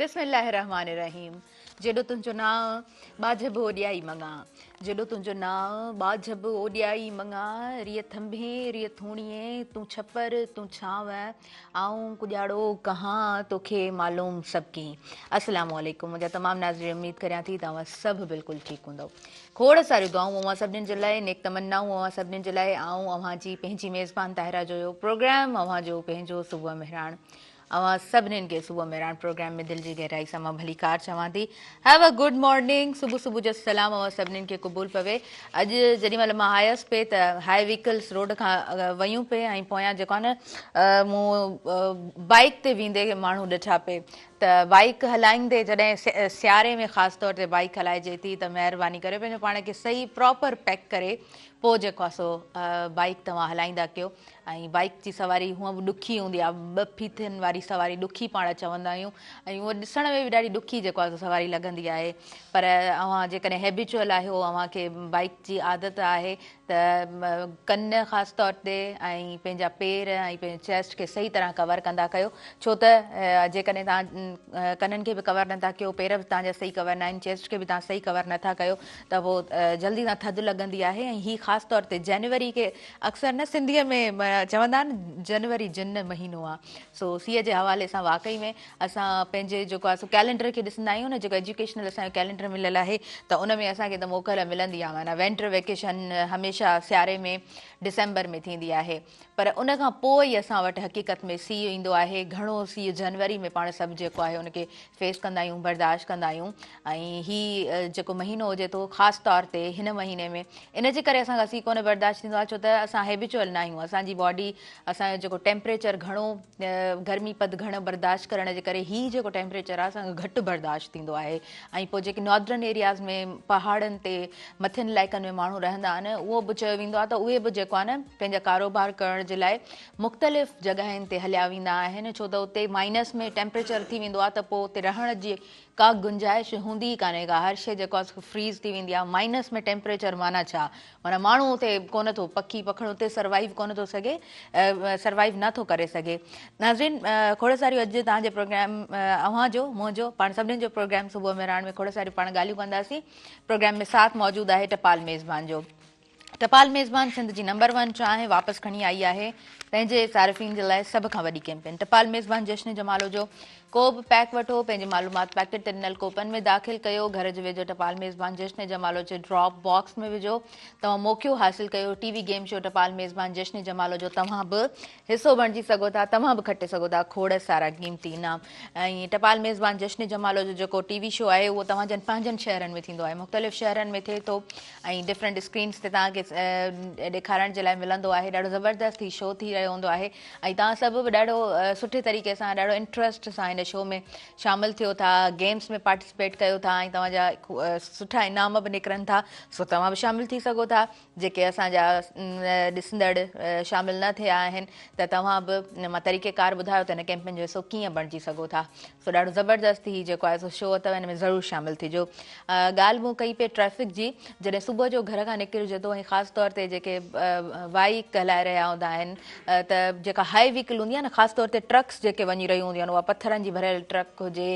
बिस्मिल्लाहिर्रहमानिर्रहीम। जेॾो तुंहिंजो नाम बाझब ओॾियाई मङा, जेॾो तुंहिंजो नाम बाझब ओॾियाई मङा, रिय थंभे रिय थूणिए तूं छपर तूं छांव, आऊं कुॼाड़ो कहाँ तोखे मालूम सबकी। अस्सलाम वालेकुम। मुंहिंजा तमामु नाज़रीन, उम्मीद करियां थी तव्हां सभु बिल्कुलु ठीकु हूंदव। खोड़ सारियूं दुआऊं अवां सभिनीनि जे लाइ, नेक तमन्नाऊं अवां सभिनीनि जे लाइ। ऐं अव्हां जी पंहिंजी मेज़बान ताहिरा जो प्रोग्राम, अव्हां जो पंहिंजो सुबुह मेहरान। अवां सभिनीनि खे सुबुह मेहरान प्रोग्राम में दिलि जी गहराई सां मां भली कार चवां थी। Have a good morning. सुबुह सुबुह जो सलाम अवां सभिनीनि खे क़बूल पवे। अॼु जेॾी महिल मां आयसि पे त हाई व्हीकल्स रोड खां वयूं पे, ऐं पोयां जेको आहे न मूं बाइक ते वेंदे माण्हू ॾिठा पे, त बाइक हलाईंदे जॾहिं सियारे में ख़ासि तौर ते बाइक हलाइजे थी त महिरबानी करे पंहिंजो पाण खे सही प्रॉपर पैक करे पोइ जेको आहे सो बाइक तव्हां हलाईंदा कयो। ऐं बाइक जी सवारी हूअं बि ॾुखी हूंदी आहे, ॿ फीथनि वारी सवारी ॾुखी पाण चवंदा आहियूं, ऐं उहो ॾिसण में बि ॾाढी ॾुखी जेको आहे सवारी लॻंदी आहे। पर अव्हां जेकॾहिं हैबिचुअल आहियो, अव्हांखे बाइक जी आदत आहे, त कन ख़ासि तौर ते ऐं पंहिंजा पेर ऐं पंहिंजे चेस्ट खे सही तरह कवर कंदा कयो। छो त जेकॾहिं तव्हां कननि खे बि कवर नथा कयो, पेर बि तव्हांजा सही कवर न आहिनि, चेस्ट खे बि तव्हां सही कवर नथा कयो, त पोइ जल्दी सां थधि लॻंदी आहे। ऐं हीअ ख़ासि तौर ते जनवरी खे अक्सर न सिंधीअ में चवंदा आहिनि जनवरी जिन महीनो आहे। सो सीअ जे हवाले सां वाक़ई में असां पंहिंजे जेको आहे सो कैलेंडर खे ॾिसंदा आहियूं न, जेको एजुकेशनल असांजो कैलेंडर मिलियल आहे, त उन में असांखे त मोकल मिलंदी आहे। माना विंटर वेकेशन हमेशह सियारे में डिसंबर में थींदी आहे, पर उन खां पोइ ई असां वटि हक़ीक़त में सीउ ईंदो आहे। घणो सीउ जनवरी में पाण सभु जेको आहे उनखे फेस कंदा आहियूं, बर्दाश्त कंदा आहियूं। ऐं हीउ जेको महीनो हुजे थो ख़ासि तौर ते हिन महीने में, इनजे करे असांखां सीउ कोन बर्दाश्त थींदो आहे, छो त असां हैबिचुअल न आहियूं। असांजी बॉडी, असांजो जेको टेम्परेचर घणो गर्मी पद घणो बर्दाश्त करण जे करे हीउ जेको टेम्परेचर आहे असांखे घटि बर्दाश्त थींदो आहे। ऐं पोइ जेके नॉर्दर्न एरियाज़ में पहाड़नि ते मथियुनि इलाइक़नि में माण्हू रहंदा आहिनि, उहो बि चयो वेंदो आहे त उहे बि जेको आहे न पंहिंजा कारोबार करण जे लाइ मुख़्तलिफ़ जॻहियुनि ते हलिया वेंदा आहिनि, छो त उते माइनस में टेम्परेचर थी वेंदो आहे, त पोइ उते रहण जी का गुंजाइश हूंदी ई कान्हे का। हर शइ जेको आहे फ्रीज़ थी वेंदी आहे। माइनस में टेम्परेचर माना छा, माना माण्हू उते कोन थो, पखी पखिड़ो उते सर्वाइव कोन थो सघे, सर्वाइव नथो करे सघे। नाज़रीन, खोड़ सारियूं अॼु तव्हांजे प्रोग्राम, अव्हांजो मुंहिंजो पाण सभिनीनि जो प्रोग्राम सुबुह मेहरान में खोड़ सारियूं पाण ॻाल्हियूं कंदासीं। प्रोग्राम में साथ मौजूदु आहे टपाल मेज़बान जो। टपाल मेज़बान सिंध जी नंबर 1 चांहि वापसि खणी आई आहे पंहिंजे सारिफ़ीन जे लाइ सभ खां वॾी कैंपेन। टपाल मेज़बान जश्न जमालो जो को बि पैक वठो, पंहिंजी मालूमात पैकेट ते ॾिनल कोपन में दाख़िल कयो, घर जे वेझो टपाल मेज़बान जश्न जमालो जे ड्रॉप बॉक्स में विझो। तव्हां मौक़ियो हासिलु कयो टीवी गेम शो टपाल मेज़बान जश्न जमालो जो। तव्हां बि हिसो बणिजी सघो था, तव्हां बि खटे सघो था खोड़ सारा क़ीमती इनाम। ऐं टपाल मेज़बान जश्न जमालो जो जेको टीवी शो आहे उहो तव्हांजनि पंहिंजनि शहरनि में थींदो आहे, मुख़्तलिफ़ शहरनि में थिए थो, ऐं डिफरेंट स्क्रीन्स ते तव्हांखे ॾेखारण जे लाइ मिलंदो आहे। ॾाढो ज़बरदस्त ही शो थी रहियो हूंदो आहे, ऐं तव्हां सभु बि ॾाढो सुठे तरीक़े सां, ॾाढो इंट्रस्ट सां हिन शो में शामिलु थियो था, गेम्स में पार्टिसिपेट कयो था, ऐं तव्हांजा सुठा इनाम बि निकिरनि था। सो तव्हां बि शामिलु थी सघो था। जेके असांजा ॾिसंदड़ शामिलु न थिया आहिनि, त तव्हां बि मां तरीक़ेकार ॿुधायो त हिन कैंपेन जो हिसो कीअं बणिजी सघो था। सो ॾाढो ज़बरदस्त ही जेको आहे सो शो अथव, हिन में ज़रूरु शामिलु थिजो। ॻाल्हि मूं कई पे ट्रैफ़िक जी, जॾहिं सुबुह जो घर खां निकिरिजे थो, ऐं ख़ासि तौर ते जेके बाइक हलाए रहिया हूंदा आहिनि, त जेका हाई व्हीकल हूंदी आहे न, ख़ासि तौर ते ट्रक्स जेके वञी रहियूं हूंदियूं आहिनि, उहा पथरनि जी भरियल ट्रक हुजे,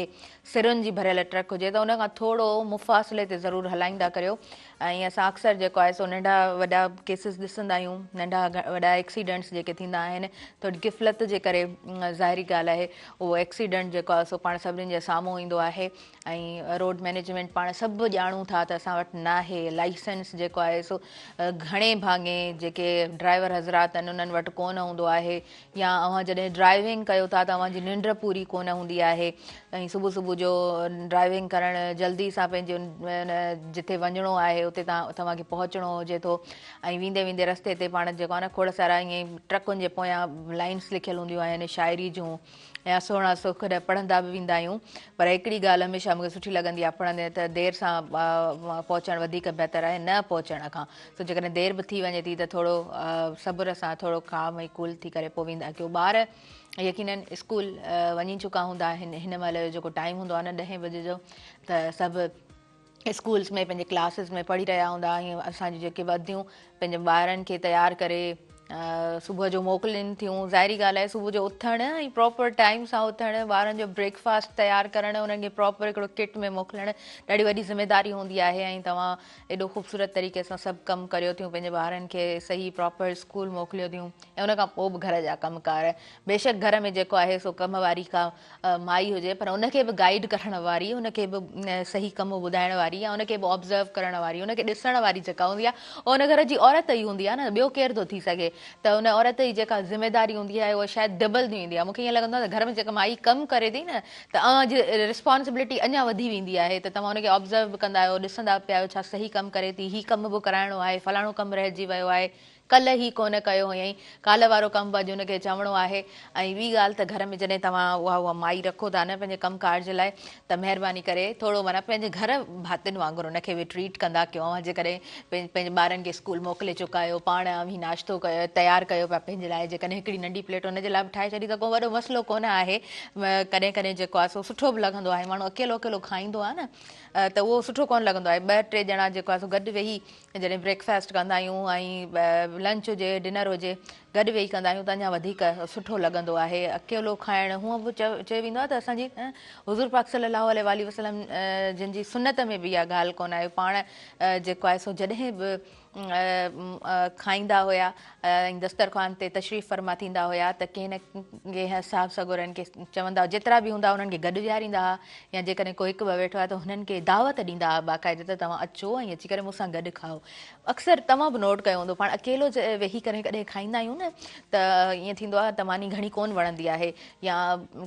सिरुनि जी भरियल ट्रक हुजे, त उन खां थोरो मुफ़ासिले ते ज़रूरु हलाईंदा करियो। ऐं असां अक्सर जेको आहे सो नंढा वॾा केसिस ॾिसंदा आहियूं, नंढा वॾा एक्सीडेंट्स जेके थींदा आहिनि, थोरी गिफ़लत जे करे ज़ाहिरी ॻाल्हि आहे उहो एक्सीडेंट जेको आहे सो पाण सभिनीनि जे साम्हूं ईंदो आहे। ऐं रोड मैनेजमेंट पाण सभु ॼाणूं था त असां वटि न आहे लाइसेंस जेको आहे सो घणे भाङे जेके ड्राइवर हज़रात आहिनि उन्हनि वटि कोन हूंदो आहे, या अव्हां जॾहिं ड्राइविंग कयो था त तव्हांजी निंड पूरी कोन हूंदी आहे, ऐं सुबुह सुबुह जो ड्राइविंग करणु जल्दी सां पंहिंजे जिते वञिणो आहे उते तव्हांखे पहुचणो हुजे थो, ऐं वेंदे वेंदे रस्ते ते पाण जेको आहे न खोड़ सारा ईअं ट्रकुनि जे पोयां लाइन्स लिखियलु हूंदियूं आहिनि शाइरी जूं, या सुहिणा सुख पढ़ंदा बि वेंदा आहियूं। पर हिकिड़ी ॻाल्हि हमेशह मूंखे सुठी लॻंदी आहे पढ़ंदे, त देरि सां पहुचणु वधीक बहितर आहे न पहुचण खां। सो जेकॾहिं देरि बि थी वञे थी त थोरो सब्र सां, थोरो काम ऐं कूल थी करे पोइ वेंदा कयो। ॿार यकीनन स्कूल वञी चुका हूंदा आहिनि, हिन महिल जो जेको टाइम हूंदो आहे न 10 बजे जो, त सभु स्कूल्स में पंहिंजे क्लासिस में पढ़ी रहिया हूंदा। ऐं असांजी जेके वधियूं पंहिंजे ॿारनि खे तयारु करे सुबुह जो मोकिलिनि थियूं। ज़ाहिरी ॻाल्हि आहे सुबुह जो उथणु ऐं प्रॉपर टाइम सां उथणु, ॿारनि जो ब्रेकफास्ट तयारु करणु, उन्हनि खे प्रॉपर हिकिड़ो किट में मोकिलणु ॾाढी वॾी ज़िमेदारी हूंदी आहे। ऐं तव्हां एॾो ख़ूबसूरत तरीक़े सां सभु कमु करियो थियूं, पंहिंजे ॿारनि खे सही प्रॉपर स्कूल मोकिलियो थियूं। ऐं उनखां पोइ बि घर जा कमकार, बेशक घर में जेको आहे सो कम वारी का माई हुजे, पर उनखे बि गाइड करण वारी, उनखे बि सही कमु ॿुधाइण वारी, या उनखे बि ऑब्ज़र्व करण वारी, उनखे ॾिसण वारी जेका हूंदी आहे, उन घर जी औरत ई हूंदी आहे न, ॿियो केरु थो थी सघे। त उन औरत जी जेका ज़िमेदारी हूंदी आहे उहा शायदि डबल थी वेंदी आहे। मूंखे ईअं लॻंदो आहे त घर में जेका माई कमु करे थी न, त जी रिस्पॉन्सिबिलिटी अञा वधी वेंदी आहे। त तव्हां उनखे ऑब्ज़र्व बि कंदा आहियो, ॾिसंदा पिया आहियो छा सही कमु करे थी, हीउ कमु बि कराइणो आहे, फलाणो कमु रहिजी वियो आहे, कल्ह ई कोन कयो हुयईं, काल्ह वारो कमु बि अॼु हुनखे चवणो आहे। ऐं ॿी ॻाल्हि त घर में जॾहिं तव्हां उहा माई रखो था न पंहिंजे कमकार जे लाइ, त महिरबानी करे थोरो माना पंहिंजे घर भातियुनि वांगुरु हुनखे बि ट्रीट कंदा कयो। जेकॾहिं पंहिंजे ॿारनि खे स्कूल मोकिले चुका आहियो, पाण बि नाश्तो कयो, तयारु कयो पिया पंहिंजे लाइ, जेकॾहिं हिकिड़ी नंढी प्लेट हुनजे लाइ बि ठाहे छॾी त को वॾो मसइलो कोन आहे। कॾहिं कॾहिं जेको आहे सो सुठो बि लॻंदो आहे, माण्हू अकेलो अकेलो खाईंदो आहे न, त उहो सुठो कोन लॻंदो आहे। ॿ टे ॼणा जेको आहे सो गॾु वेही जॾहिं ब्रेकफास्ट कंदा आहियूं ऐं लंच हुजे डिनर हुजे, गॾु वेही कंदा आहियूं त अञा वधीक सुठो लॻंदो आहे। अकेलो खाइणु हूअं बि चयो वेंदो आहे त असांजी हुज़ूर पाक सल्लल्लाहु अलैहि वसल्लम जिन जी सुनत में बि इहा ॻाल्हि कोन आहे। पाण जेको आहे सो जॾहिं बि खाईंदा हुया ऐं दस्तरख़्वान ते तशरीफ़ फरमा थींदा हुया त कंहिं न कंहिं हिसाब सां गुरनि खे चवंदा, जेतिरा बि हूंदा उन्हनि खे गॾु विहारींदा हुआ, या जेकॾहिं कोई हिकु ॿ वेठो आहे त हुननि खे दावत ॾींदा हुआ बाक़ाइदा, त तव्हां अचो ऐं अची करे मूंसां गॾु खाओ। अक्सर तव्हां बि नोट कयो हूंदो, पाण अकेलो वेही करे कॾहिं खाईंदा आहियूं न, त ईअं थींदो आहे त मानी घणी कोन वणंदी आहे, या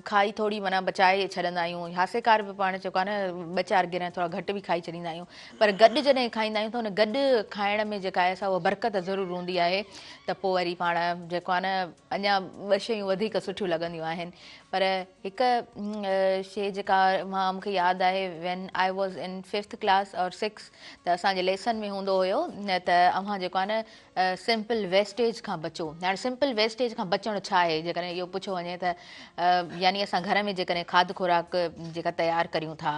खाई थोरी माना बचाए छॾंदा आहियूं। हासेकार बि पाण जेको आहे न ॿ चारि गिर थोरा घटि बि खाई छॾींदा आहियूं, पर गॾु जॾहिं खाईंदा आहियूं त हुन गॾु खाइण में जेका आहे असां उहा बरकत ज़रूरु हूंदी आहे। त पोइ वरी पाण जेको आहे न अञा ॿ शयूं वधीक सुठियूं लॻंदियूं आहिनि। पर हिकु शइ जेका मूंखे यादि आहे, वैन आई वॉज़ इन 5th क्लास और 6, त असांजे लेसन में हूंदो हुयो न त अव्हां जेको आहे न सिंपल वेस्टेज खां बचो। हाणे सिंपल वेस्टेज खां बचणु छा आहे, जेकॾहिं इहो पुछो वञे त यानी असां घर में जेकॾहिं खाध खुराक जेका तयारु करियूं था,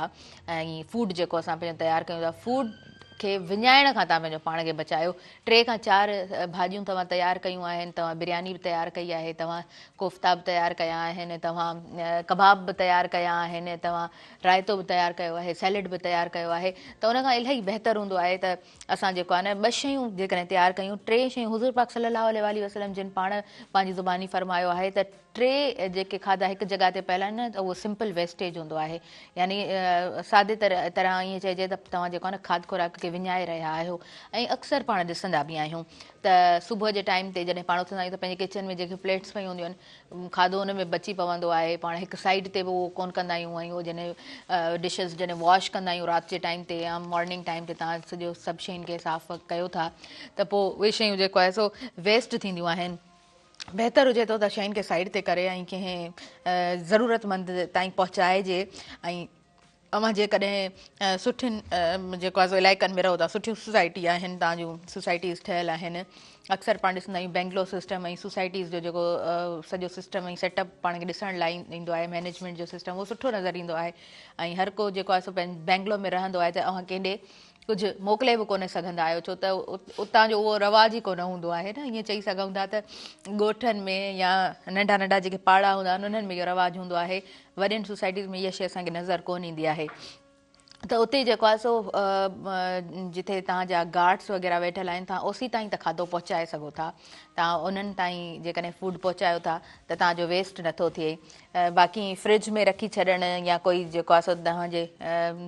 ऐं फूड जेको असां पंहिंजो तयारु कयूं था, फूड खे विञाइण खां तव्हां पंहिंजो पाण खे बचायो। 3 खां 4 भाॼियूं तव्हां तयारु कयूं आहिनि, तव्हां बिरयानी बि तयारु कई आहे, तव्हां कोफ्ता बि तयारु कया आहिनि, तव्हां कबाब बि तयारु कया आहिनि, तव्हां रायतो बि तयारु कयो आहे, सैलेड बि तयारु कयो आहे, त उनखां इलाही बहितरु हूंदो आहे त असां जेको आहे न 2 शयूं जेकॾहिं तयारु कयूं, 3 शयूं हुज़ूर पाक सल्लल्लाहु अलैहि वसल्लम जिन पाण पंहिंजी ज़ुबानी फरमायो आहे त 3 जेके खाधा हिकु जॻह ते फैलाइनि न, त उहो सिंपल वेस्टेज हूंदो आहे। यानी सादे तरह ईअं चइजे त तव्हां जेको आहे न खाध खुराक खे विञाए रहिया आहियो। ऐं अक्सर पाण ॾिसंदा बि आहियूं त सुबुह जे टाइम ते जॾहिं पाण उथंदा आहियूं त पंहिंजे किचन में जेके प्लेट्स पयूं हूंदियूं आहिनि, खाधो हुन में बची पवंदो आहे, पाण हिकु साइड ते बि उहो कोन कंदा आहियूं। ऐं उहो जॾहिं डिशेस जॾहिं वॉश कंदा आहियूं राति जे टाइम ते या मॉर्निंग टाइम ते, तव्हां सॼो सभु शयुनि खे साफ़ु कयो था, त पोइ उहे शयूं जेको आहे सो वेस्ट थींदियूं आहिनि। बहितरु हुजे थो त शयुनि खे साइड ते करे ऐं कंहिं ज़रूरतमंद ताईं पहुचाइजे। ऐं अव्हां जेकॾहिं सुठियुनि जेको आहे सो इलाइक़नि में रहो था, सुठियूं सोसाइटी आहिनि, तव्हांजूं सोसाइटीज़ ठहियल आहिनि। अक्सर पाण ॾिसंदा आहियूं बेंगलोर सिस्टम ऐं सोसाइटीज़ जो जेको सॼो सिस्टम ऐं सेटअप पाण खे ॾिसण लाइ ईंदो आहे, मैनेजमेंट जो सिस्टम उहो सुठो नज़र ईंदो आहे। ऐं हर को जेको आहे सो बेंगलोर में रहंदो आहे त अव्हां केॾे कुझु मोकिले बि कोन सघंदा आहियो, छो त उतां जो उहो रवाज ई कोन हूंदो आहे न। ईअं चई सघूं था त ॻोठनि में या नंढा नंढा जेके पाड़ा हूंदा आहिनि उन्हनि में इहो रवाजु हूंदो आहे, वॾनि सोसाइटीज़ में इहा शइ असांखे नज़र कोन ईंदी आहे। त उते जेको आहे सो जिथे तव्हांजा गार्ड्स वग़ैरह वेठल आहिनि, तव्हां ओसी ताईं त खाधो पहुचाए सघो था, तव्हां उन्हनि ताईं जेकॾहिं फूड पहुचायो था त तव्हांजो वेस्ट नथो थिए। बाक़ी फ्रिज में रखी छॾणु या कोई जेको आहे सो तव्हांजे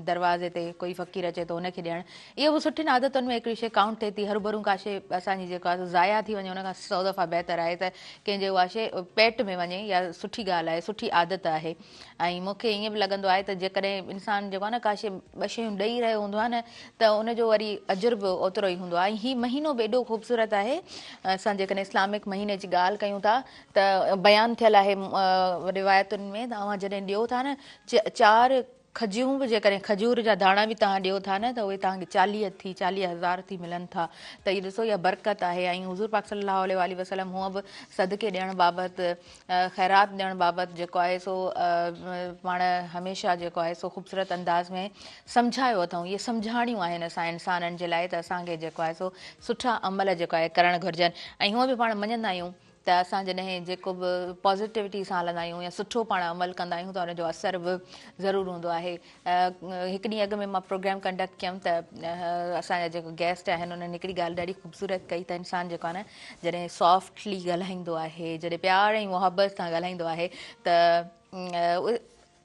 दरवाज़े ते कोई फ़क़ीर अचे थो उनखे ॾियणु, इहो बि सुठियुनि आदतुनि में हिकिड़ी शइ काउंट थिए थी। हरूभरू का शइ असांजी जेको आहे ज़ाया थी वञे उनखां 100 दफ़ा बहितरु आहे त कंहिंजे उहा शइ पेट में वञे, या सुठी ॻाल्हि आहे, सुठी आदत आहे। ऐं मूंखे ईअं बि लॻंदो आहे त जेकॾहिं इंसानु जेको आहे न का शइ 2 शयूं ॾेई रहियो हूंदो आहे न, त उनजो वरी अजुर बि ओतिरो ई हूंदो आहे। ऐं हीउ महीनो बि एॾो ख़ूबसूरत आहे, असां जेकॾहिं इस्लामिक महीने जी ॻाल्हि कयूं था त बयानु थियल आहे रिवायतुनि में, त अव्हां जॾहिं ॾियो था न 4 खजूं बि जेकॾहिं खजूर जा दाणा बि तव्हां ॾियो था न त उहे तव्हांखे 40,000 थी मिलनि था त इहो ॾिसो इहा बरक़त आहे। ऐं हुज़ूर पाक सल्लल्लाहु अलैहि वसल्लम हूअं बि सदके ॾियण बाबति ख़ैरात ॾियण बाबति जेको आहे सो पाण हमेशह जेको आहे सो ख़ूबसूरत अंदाज़ में सम्झायो अथऊं। इहे सम्झाणियूं आहिनि असां इंसाननि जे लाइ त असांखे जेको आहे सो सुठा अमल जेको आहे करणु घुरिजनि। ऐं हूअं बि पाण मञंदा आहियूं त असां जॾहिं जेको बि पॉज़िटिविटी सां हलंदा आहियूं या सुठो पाण अमल कंदा आहियूं त हुनजो असर बि ज़रूरु हूंदो आहे। हिकु ॾींहुं अॻु में मां प्रोग्राम कंडक्ट कयमि त असांजा जेको गेस्ट आहिनि उन्हनि हिकिड़ी ॻाल्हि ॾाढी ख़ूबसूरत कई त इंसानु जेको आहे न जॾहिं सॉफ्टली ॻाल्हाईंदो आहे, जॾहिं प्यार ऐं मुहबत सां ॻाल्हाईंदो आहे त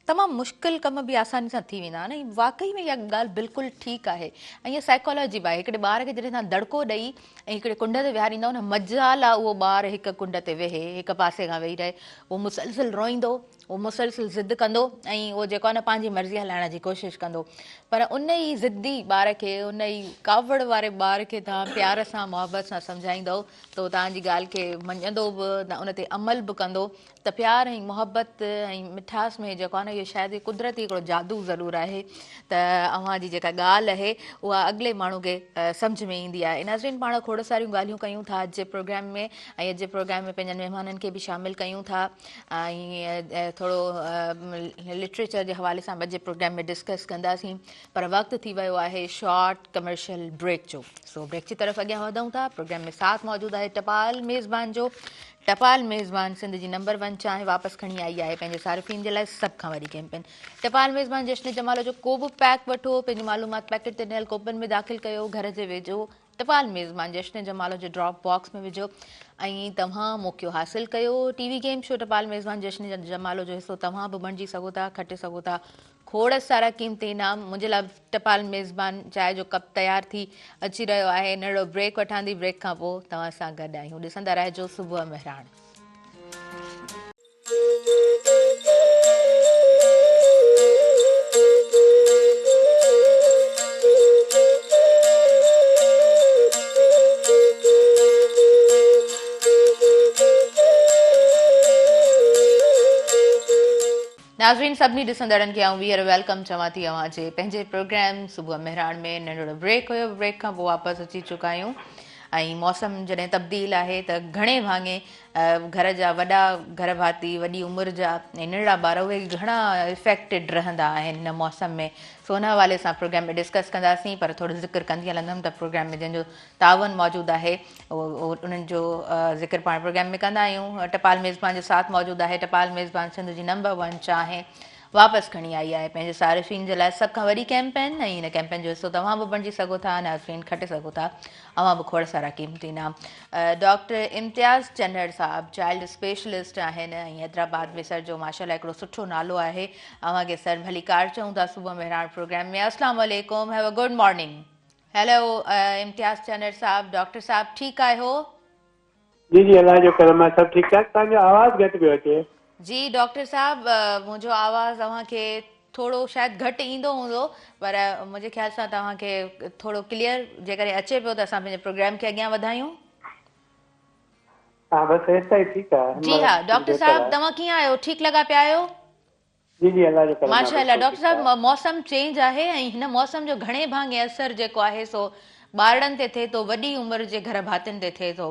तमामु मुश्किल कम बि आसानी सां थी वेंदा आहिनि। ऐं वाक़ई में इहा ॻाल्हि बिल्कुलु ठीकु आहे ऐं इहा साइकोलॉजी बि आहे। हिकिड़े ॿार खे जॾहिं तव्हां दड़को ॾेई ऐं हिकिड़े कुंड ते विहारींदव न, मजाल आहे उहो ॿारु हिकु कुंड ते वेहे, हिकु पासे खां वेही रहे, उहो मुसलसिल रोईंदो, उहो मुसलसिल ज़िद कंदो ऐं उहो जेको आहे न पंहिंजी मर्ज़ी हलाइण जी कोशिशि कंदो। पर उन ई ज़िद्दी ॿार खे, उन ई कावड़ वारे ॿार खे तव्हां प्यार सां मुहबत सां सम्झाईंदव त उहो तव्हांजी ॻाल्हि खे मञंदो बि, उन ते अमल बि कंदो। त प्यार ऐं मुहबत ऐं मिठास में जेको आहे न इहो शायदि कुदरती हिकिड़ो जादू ज़रूरु आहे त अव्हांजी जेका ॻाल्हि आहे उहा अॻिले माण्हू खे सम्झ में ईंदी आहे। नाज़रीन, पाण खोड़ सारियूं ॻाल्हियूं कयूं था अॼु जे प्रोग्राम में ऐं अॼु जे प्रोग्राम में पंहिंजनि महिमाननि खे बि शामिलु कयूं था ऐं थोरो लिटरेचर जे हवाले सां अॼु जे प्रोग्राम में डिस्कस कंदासीं। पर वक़्तु थी वियो आहे शॉर्ट कमर्शियल ब्रेक जो। सो ब्रेक जी तरफ़ अॻियां वधूं था। प्रोग्राम में साथ मौजूदु आहे टपाल मेज़बान जो। टपाल मेज़बान सिंध जी नंबर 1 चांहि वापसि खणी आई आहे पंहिंजे सार्फ़िन जे लाइ सभ खां वॾी कैंपेन। टपाल मेज़बान जश्न जमाल जो को बि पैक वठो, पंहिंजी मालूमात पैकेट ते ॾिनल कोपन में दाख़िल कयो, घर जे वेझो टपाल मेज़बान जश्न जमाल जो ड्रॉप बॉक्स में विझो ऐं तव्हां मौक़ियो हासिलु कयो। टीवी गेम शो टपाल मेज़बान जश्न जमाल जो हिसो तव्हां बि बणिजी सघो था, खटे सघो था खोड़ सारा क़ीमती इनाम। मुंहिंजे लाइ टपाल मेज़बान चांहि जो कप तयारु थी अची रहियो आहे। नंढिड़ो ब्रेक वठां थी, ब्रेक खां पोइ तव्हां सां गॾु आहियूं। ॾिसंदा रहिजो सुबुह मेहराण। नाज़रीन, सभिनी ॾिसंदड़नि खे आऊं वीहर वेलकम चवां थी अव्हां जे पंहिंजे प्रोग्राम सुबुह मेहराण में। नंढिड़ो ब्रेक हुयो, ब्रेक खां पोइ वापसि अची चुका आहियूं ऐं मौसम जॾहिं तब्दील आहे त घणे भाङे घर जा वॾा घर भाती, वॾी उमिरि जा ऐं नंढड़ा ॿार उहे घणा इफेक्टेड रहंदा आहिनि हिन मौसम में। सो हुन हवाले सां प्रोग्राम में डिस्कस कंदासीं। पर थोरो ज़िक्र कंदी हलंदमि त प्रोग्राम में जंहिंजो तावन मौजूदु आहे उन्हनि जो ज़िक्र पाण प्रोग्राम में कंदा आहियूं। टपाल मेज़बान जो साथ मौजूदु आहे। टपाल मेज़बान सिंध जी नंबर 1 चांहि वापसि खणी आई आहे पंहिंजे सार्फ़िन जे लाइ सभ खां वॾी कैंपेन ऐं हिन कैंपेन जो हिसो तव्हां बि बणिजी सघो था, नाज़रीन खटे सघो था अव्हां बि खोड़ सारा क़ीमती इनाम। डॉक्टर इम्तियाज़ चन्नड़ साहब चाइल्ड स्पेशलिस्ट आहिनि ऐं हैदराबाद में सर जो माशाअल्लाह हिकिड़ो सुठो नालो आहे। अव्हांखे सर भली कार चऊं था सुबुह मेहराण प्रोग्राम में। अस्सलाम वालेकुम, have a good morning. Hello Imtiaz Channar साहब, डॉक्टर साहब ठीकु आहियो? जी जी, अल्लाह जो करम आहे, सभु ठीकु ठाक। तव्हांजो आवाज़ घटि पियो अचे। जी डॉक्टर साहब, मुंहिंजो आवाज़ु तव्हांखे थोरो शायदि घटि ईंदो हूंदो, पर मुंहिंजे ख़्याल सां तव्हांखे थोरो क्लियर जेकॾहिं अचे पियो त असां पंहिंजे प्रोग्राम खे अॻियां वधायूं। हा बसि हेसि ताईं ठीकु आहे। जी हा डॉक्टर साहब, तव्हां कीअं आहियो? ठीकु लॻा पिया आहियो? जी जी, अल्लाह जो करम आहे, माशाअल्लाह। बिल्कुलु डॉक्टर ठीकु आहे। साहब, मौसम चेंज आहे ऐं हिन मौसम जो घणे भाङे असरु जेको आहे सो ॿारनि ते थिए थो, वॾी उमिरि जे घर भातियुनि ते थिए थो।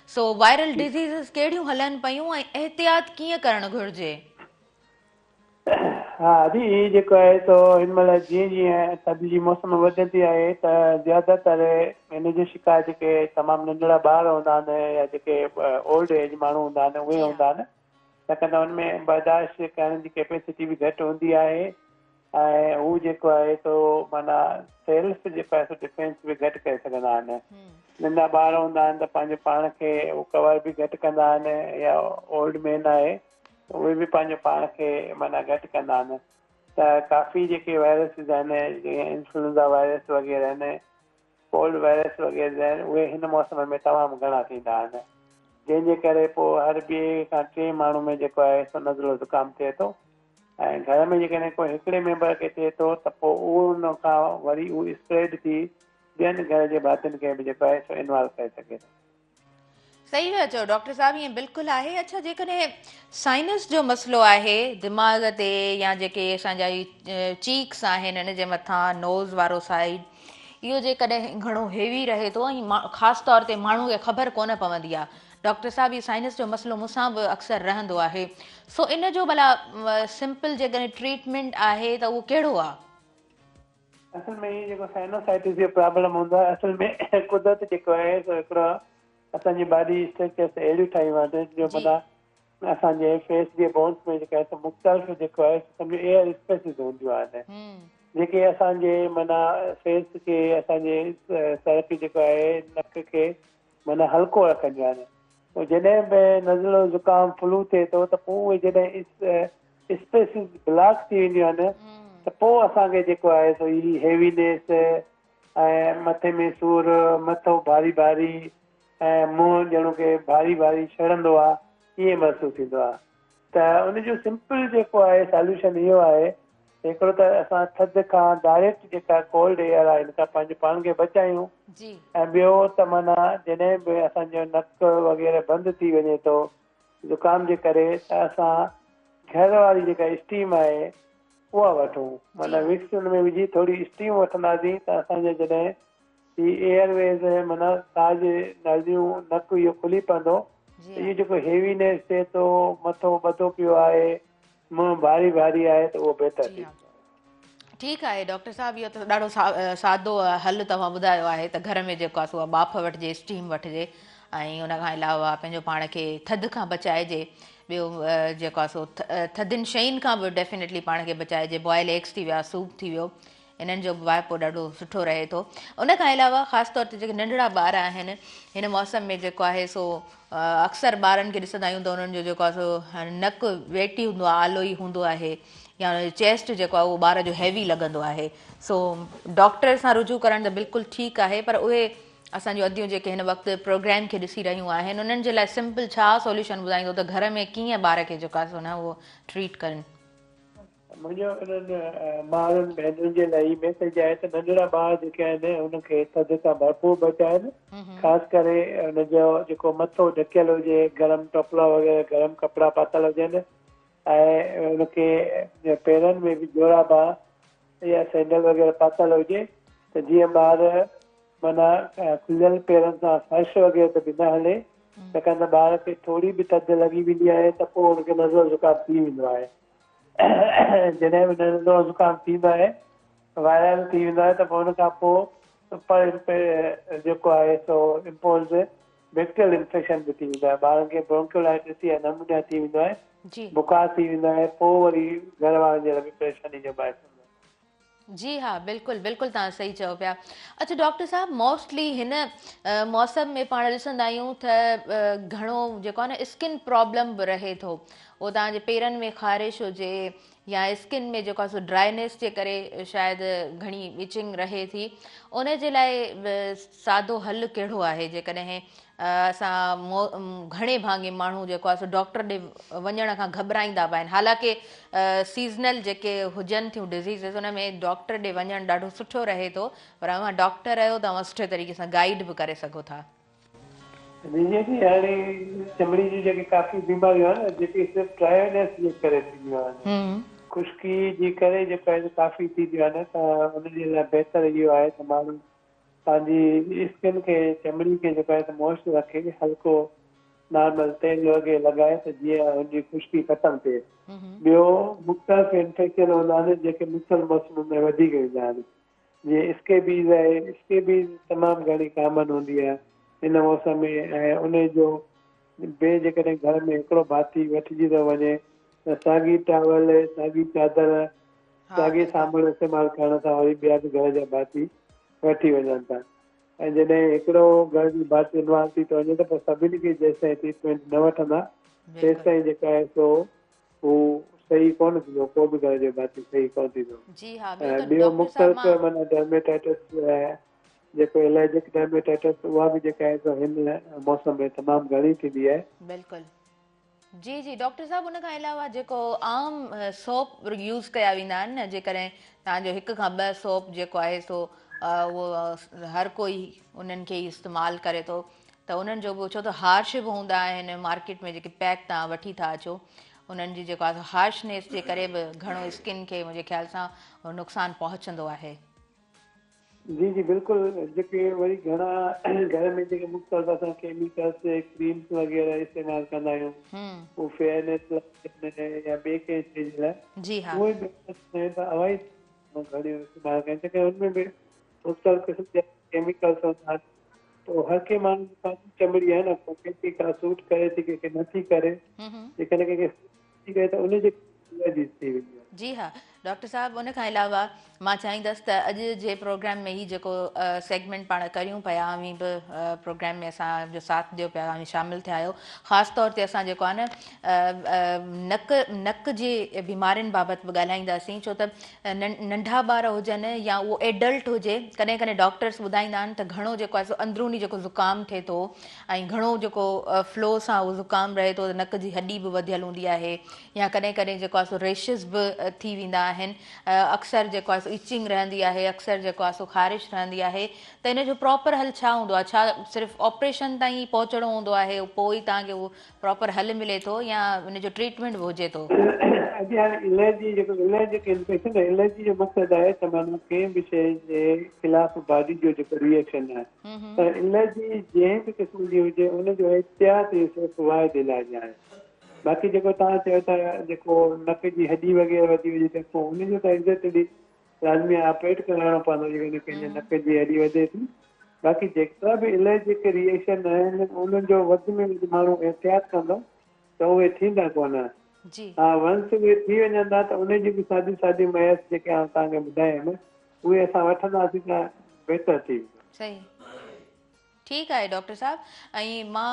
सो वायरल डिज़ीज़िस कहिड़ियूं हलनि पियूं ऐं एहतियात कीअं करणु घुरिजे? हा जी, इहो जेको आहे सो हिन महिल जीअं जीअं थधि जी मौसम वधंदी आहे त ज़्यादातर हिन जो शिकार जेके तमामु नंढड़ा ॿार हूंदा आहिनि या जेके ओल्ड एज माण्हू हूंदा आहिनि उहे जी हा। हूंदा आहिनि, छाकाणि त हुनमें बर्दाश्त करण जी कैपेसिटी बि घटि हूंदी आहे ऐं हू जेको आहे सो माना सेल्फ जेको आहे सो डिफेंस बि घटि करे सघंदा आहिनि। नंढा ॿार हूंदा आहिनि त पंहिंजे पाण खे उहो कवर बि घटि कंदा आहिनि, या ओल्ड मैन आहे उहे बि पंहिंजे पाण खे माना घटि कंदा आहिनि। त काफ़ी जेके वायरसिस आहिनि जीअं इन्फ्लूएंजा वायरस वग़ैरह आहिनि, कोल्ड वायरस वग़ैरह आहिनि, उहे हिन मौसम में तमामु घणा थींदा आहिनि, जंहिंजे करे पोइ हर ॿिए खां टे माण्हू में जेको आहे सो नज़लो ज़ुकाम थिए थो। ऐं घर में जेकॾहिं कोई हिकिड़े मेंबर खे थिए थो त पोइ उहो उन खां वरी उहो स्प्रेड थी ॿियनि घर जे भातियुनि खे बि जेको आहे सो इन्वॉल्व करे सघे थो। सही पिया चओ डॉक्टर साहब, ईअं बिल्कुलु आहे। अच्छा, जेकॾहिं साइनस जो मसइलो आहे दिमाग़ ते, या जेके असांजा चीक्स आहिनि हिन जे मथां नोज़ वारो साइड, इहो जेकॾहिं घणो हेवी रहे थो ऐं ख़ासि तौर ते माण्हू खे ख़बर कोन पवंदी आहे, डॉक्टर साहब हीउ साइनस जो मसइलो मूंसां बि अक्सर रहंदो आहे, सो इन जो भला सिंपल जेकॾहिं ट्रीटमेंट आहे त उहो कहिड़ो आहे? असल में ये जेको साइनोसाइटिस जो प्रॉब्लम हूंदो आहे, असल में कुदरत जेको आहे सो हिकिड़ो असांजी बॉडी स्ट्रक्चर्स अहिड़ियूं ठाहियूं आहिनि जो जी माना असांजे फेस जे बोन्स में जेका आहे मुख़्तलिफ़ जेको आहे सम्झो एयर स्पेसिस हूंदियूं आहिनि जेके असांजे माना फेस खे असांजे सर खे जेको आहे नक खे माना हल्को रखंदियूं आहिनि। पोइ जॾहिं बि नज़लो ज़ुकाम फ्लू थिए थो त पोइ उहे जॾहिं स्पेसिस ब्लॉक थी वेंदियूं आहिनि त पोइ असांखे जेको आहे सो ही हेवीनेस ऐं मथे में सूरु, मथो भारी भारी ऐं मुंहुं ॼणो की भारी भारी छड़ंदो आहे, ईअं महसूसु थींदो आहे। त उनजो सिंपल जेको आहे सॉल्यूशन इहो आहे, हिकिड़ो त असां थधि खां डायरेक्ट जेका कोल्ड एयर आहे हिन खां पंहिंजे पाण खे बचायूं, ऐं ॿियो त माना जॾहिं बि असांजो नक वग़ैरह बंदि थी वञे थो ज़ुकाम जे करे त असां घर वारी जेका स्टीम आहे उहा वठूं, माना विक्स हुन में विझी थोरी स्टीम वठंदासीं त असांजे जॾहिं ही एयरवेज़ माना साह जे नलियूं नक इहो खुली पवंदो त इहो जेको हेवीनेस थिए थो, मथो ॿधो पियो आहे, मुंहुं भारी भारी आहे, त उहो बहितर थी। ठीकु आहे डॉक्टर साहब, इहो त ॾाढो सादो हल तव्हां ॿुधायो आहे त घर में जेको आहे सो बाफ़ वठिजे, स्टीम वठिजे, ऐं उन खां अलावा पंहिंजो पाण खे थधि खां बचाइजे। ॿियो जेको आहे सो थधियुनि शयुनि खां बि डेफिनेटली पाण खे बचाइजे, बॉइल एग्स थी विया, सूप थी वियो, इन्हनि जो बि वाइपो ॾाढो सुठो रहे थो। उन खां अलावा ख़ासि तौर ते जेके नंढड़ा ॿार आहिनि हिन मौसम में जेको आहे सो अक्सर ॿारनि खे ॾिसंदा आहियूं त उन्हनि जो जेको आहे सो नक वेटी हूंदो आहे, आलो ई हूंदो आहे, या चेस्ट जेको आहे उहो ॿार जो हैवी लॻंदो आहे, सो डॉक्टर सां रुजू करणु त बिल्कुलु ठीकु आहे, पर उहे असांजूं अदियूं जेके हिन वक़्तु प्रोग्राम खे ॾिसी रहियूं आहिनि उन्हनि जे लाइ सिंपल छा सोल्यूशन ॿुधाईंदो त घर में कीअं ॿार खे जेको आहे सो न उहो ट्रीट कनि? मुंहिंजो इन्हनि ॿारनि भेनरुनि जे लाइ मैसेज आहे त नंढड़ा ॿार जेके आहिनि उनखे थधि खां भरपूर बचाइनि, ख़ासि करे हुनजो जेको मथो ढकियल हुजे, गरम टोपला वग़ैरह गरम कपिड़ा पातल हुजनि, ऐं उनखे पेरनि में बि जोराबा या सैंडल वग़ैरह पातल हुजे त जीअं ॿार माना खुलियल पेरनि सां फर्श वग़ैरह ते बि न हले, छाकाणि त ॿार खे थोरी बि थधि लॻी वेंदी आहे त पोइ हुनखे नज़लो ज़ुकाम थी वेंदो आहे। जॾहिं बि नज़लो ज़ुकाम थींदो आहे, वायरल थी वेंदो आहे, त पोइ हुन खां पोइ जेको आहे सो इम्पोज़ बैक्टीरियल इन्फेक्शन बि थी वेंदो आहे, ॿारनि खे ब्रोंकियोलाइटिस या नमूनिया थी वेंदो आहे, बुखार थी वेंदो आहे, पोइ वरी घर वारनि जे लाइ बि परेशानी जो बाहिर थींदो आहे। जी हा, बिल्कुलु बिल्कुलु तव्हां सही चओ पिया। अच्छा डॉक्टर साहब, मोस्टली हिन मौसम में पाण ॾिसंदा आहियूं त घणो जेको आहे न स्किन प्रॉब्लम बि रहे थो, उहो तव्हांजे पेरनि में ख़ारिश हुजे या स्किन में जेको आहे सो ड्राइनेस जे करे शायदि घणी इचिंग रहे थी, उन जे लाइ सादो हल कहिड़ो आहे? जेकॾहिं असां घणे भाङे माण्हू जेको आहे सो डॉक्टर ॾे वञण खां घबराईंदा पिया आहिनि, हालांकि सीज़नल जेके हुजनि थियूं डिज़ीज़िस उन में डॉक्टर ॾे वञणु ॾाढो सुठो रहे थो, पर तव्हां डॉक्टर आहियो, तव्हां सुठे तरीक़े सां गाइड बि करे सघो था। जीअं की हाणे चमड़ी जी जेके काफ़ी बीमारियूं आहिनि जेके सिर्फ़ु ड्राइनेस जे करे थींदियूं आहिनि, खुश्की जी करे जेको आहे काफ़ी थींदियूं आहिनि, त उनजे लाइ बहितर इहो आहे त माण्हू पंहिंजी स्किन खे, चमड़ी खे जेको आहे त मॉइस्ट रखे, हल्को नॉर्मल तेल वग़ैरह लॻाए त जीअं हुनजी खुश्की ख़तमु थिए। ॿियो मुख़्तलिफ़ इन्फेक्शन हूंदा आहिनि जेके मुख़्तलिफ़ मौसम में वधीक ईंदा आहिनि, जीअं स्केबीज़ आहे, स्केबीज़ तमामु घणी कॉमन हूंदी आहे हिन मौसम में, ऐं उनजो ॿिए जेकॾहिं घर में हिकिड़ो भाती वठिजी थो वञे त साॻी टावल, साॻी चादर, साॻी साबुण इस्तेमालु करण सां वरी ॿिया बि घर जा भाती वठी वञनि था, ऐं जॾहिं हिकिड़ो घर जी भाती इन्वॉल्व थी थो वञे त पोइ सभिनी खे जेसिताईं ट्रीटमेंट न वठंदा तेसिताईं जेका आहे सो हू सही कोन थींदो, को बि घर जो भाती सही कोन थींदो। ॿियो मुख़्तलिफ़ माना डर्मेटाइटिस जेको एलर्जिक डर्मेटाइटिस उहा बि जेका आहे सो हिन मौसम में तमामु घणी थींदी आहे। बिल्कुलु जी जी डॉक्टर साहब, उन खां अलावा जेको आम सोप यूज़ कया वेंदा आहिनि न, जेकॾहिं तव्हांजो हिक खां ॿ सोप जेको आहे सो उहो हर कोई उन्हनि खे इस्तेमालु करे थो, त उन्हनि जो बि छो त हार्श बि हूंदा आहिनि मार्केट में जेके पैक तव्हां वठी था अचो उन्हनि जी जेको आहे हार्शनेस जे करे बि घणो स्किन खे मुंहिंजे ख़्याल सां नुक़सानु पहुचंदो आहे। जी जी बिल्कुलु, जेके वरी घणा घर में जेके मुख़्तलिफ़ असां केमिकल्स क्रीम्स वग़ैरह इस्तेमालु कंदा आहियूं उहे फेयरनेस लाइ या ॿिए कंहिं शइ जे लाइ जी हा उहे बि अवॉइड घणियूं इस्तेमालु कनि छो की हुनमें बि मुख़्तलिफ़ क़िस्म जा केमिकल्स हूंदा आहिनि। तो हर कंहिं माण्हू जी पंहिंजी चमड़ी आहे न, पोइ कंहिंखे का सूट करे थी कंहिंखे नथी करे, जेकॾहिं कंहिंखे थी करे त उनजी एलर्जी थी वेंदी आहे। जी हा डॉक्टर साहब, उन खां अलावा मां चाहींदसि त अॼु जे प्रोग्राम में ही जेको सेगमेंट पाण करियूं पिया बि प्रोग्राम में असांजो साथ ॾियो पिया शामिलु थिया आहियो, ख़ासि तौर ते असां जेको आहे न नक जी बीमारियुनि बाबति बि ॻाल्हाईंदासीं छो त नंढा ॿार हुजनि या उहो एडल्ट हुजे, कॾहिं कॾहिं डॉक्टर्स ॿुधाईंदा आहिनि त घणो जेको आहे सो अंदरूनी जेको ज़ुकाम थिए थो ऐं घणो जेको फ्लो सां उहो ज़ुकाम रहे थो, नक जी हॾी बि वधियल हूंदी आहे या कॾहिं कॾहिं जेको आहे सो रेशिस बि थी वेंदा आहिनि, अक्सर जेको आहे सो इचिंग रहंदी आहे, अक्सर जेको आहे सो ख़ारिश रहंदी आहे, त इन जो प्रॉपर हल छा हूंदो आहे? छा सिर्फ़ु ऑपरेशन ताईं पहुचणो हूंदो आहे, पोइ ई तव्हांखे उहो प्रॉपर हल मिले थो या उन जो ट्रीटमेंट बि हुजे थो? अॼु हाणे एलर्जी जेको एलर्जिक इन्फेक्शन आहे, एलर्जी जो मक़सदु आहे त माना कंहिं बि शइ जे ख़िलाफ़ बॉडी जो जेको रिएक्शन आहे, त एलर्जी जंहिं बि क़िस्म जी हुजे उनजो एहतियात सिर्फ़ु वाहिद इलाजु आहे। बाक़ी जेको तव्हां चयो था जेको नक जी हॾी वग़ैरह वधी हुजे त पोइ उनजो त एग्ज़ैक्टली लाज़मी ऑपरेट कराइणो पवंदो जेकॾहिं कंहिंजे नक जी हॾी वधे थी। बाक़ी जेतिरा बि एलर्जिक रिएक्शन आहिनि उन्हनि जो वधि में वधि माण्हू एहतियात कंदो त उहे थींदा कोन। हा, वंस उहे थी वञनि था त उनजी बि सादी सादी मयस जेके आउं तव्हांखे ॿुधायमि उहे असां वठंदासीं त बहितर थी वेंदो। सही, ठीकु आहे डॉक्टर साहब। ऐं मां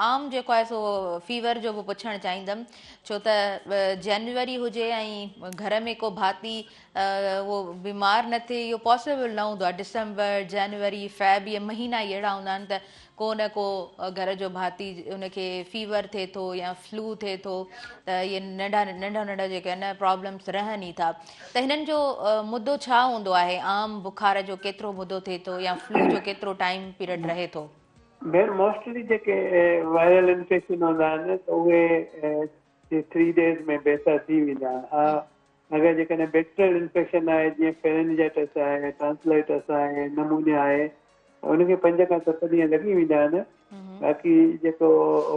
आम जेको आहे सो फीवर जो बि पुछणु चाहींदमि छो त जनवरी हुजे ऐं घर में को भाती उहो बीमार न थिए इहो पॉसिबल न हूंदो आहे। डिसंबर, जनवरी, फेब इहे महीना ई अहिड़ा हूंदा आहिनि त को न को घर जो भाती उनखे फीवर थिए थो या फ्लू थिए थो, त इहे नंढा नंढा जेके आहिनि प्रॉब्लम्स रहनि ई था। त हिननि जो मुदो छा हूंदो आहे? आम बुखार जो केतिरो मुदो थिए थो या फ्लू जो केतिरो टाइम पीरियड रहे थो? भेण, मोस्टली जेके वायरल इन्फेक्शन हूंदा आहिनि त उहे 3 डेज़ में बहितर थी वेंदा आहिनि। हा, अगरि जेकॾहिं बैक्टीरियल इन्फेक्शन आहे जीअं फेरेंजाइटिस आहे, टॉन्सिलाइटिस आहे, नमूनिया आहे, उनखे 5 खां 7 ॾींहं लॻी वेंदा आहिनि। बाक़ी जेको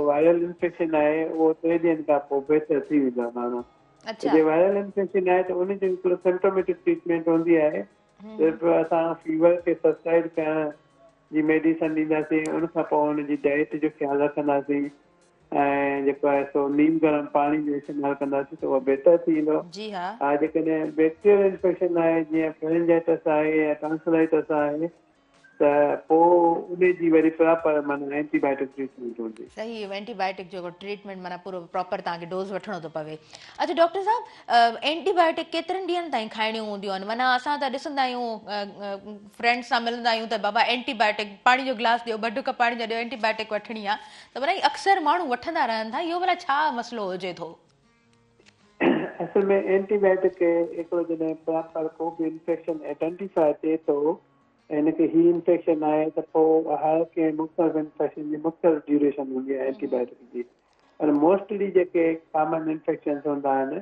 वायरल इन्फेक्शन आहे उहो 3 ॾींहंनि खां पोइ बहितर थी वेंदो आहे माण्हू। जे वायरल इन्फेक्शन आहे त उनजो हिकिड़ो सिम्प्टोमेटिक ट्रीटमेंट हूंदी आहे, सिर्फ़ु असां फीवर खे सबसाइड करण जी मेडिसन ॾींदासीं, उनखां पोइ हुनजी डाइट जो ख़्यालु रखंदासीं ऐं जेको आहे सो नीम गरम पाणी जो इस्तेमालु कंदासीं त उहो बहितर थी वेंदो। हा, जेकॾहिं बैक्टीरियल इन्फेक्शन आहे जीअं फेरेंजाइटिस आहे या टॉन्सिलाइटिस आहे त पोइ उनजी वरी प्रॉपर माना एंटीबायोटिक ट्रीटमेंट हूंदी। सही, एंटीबायोटिक जो ट्रीटमेंट माना पूरो प्रॉपर तव्हांखे डोज़ वठणो थो पवे। अच्छा डॉक्टर साहब, एंटीबायोटिक केतिरनि ॾींहंनि ताईं खाइणियूं हूंदियूं आहिनि? माना असां त ॾिसंदा आहियूं फ्रेंड्स सां मिलंदा आहियूं त बाबा एंटीबायोटिक पाणी जो गिलास ॾियो, 2 ढुक पाणी जा ॾियो, एंटीबायोटिक वठणी आहे, त भला अक्सर माण्हू वठंदा रहनि था, इहो भला छा मसइलो हुजे थो? असल में एंटीबायोटिक हिकिड़ो जॾहिं प्रॉपर को बि इन्फेक्शन आइडेंटिफाई थिए थो हिनखे ही इन्फेक्शन आहे त पोइ हर कंहिं मुख़्तलिफ़ इन्फेक्शन जी मुख़्तलिफ़ ड्यूरेशन हूंदी आहे एंटीबायोटिक जी। पर मोस्टली जेके कॉमन इन्फेक्शन हूंदा आहिनि,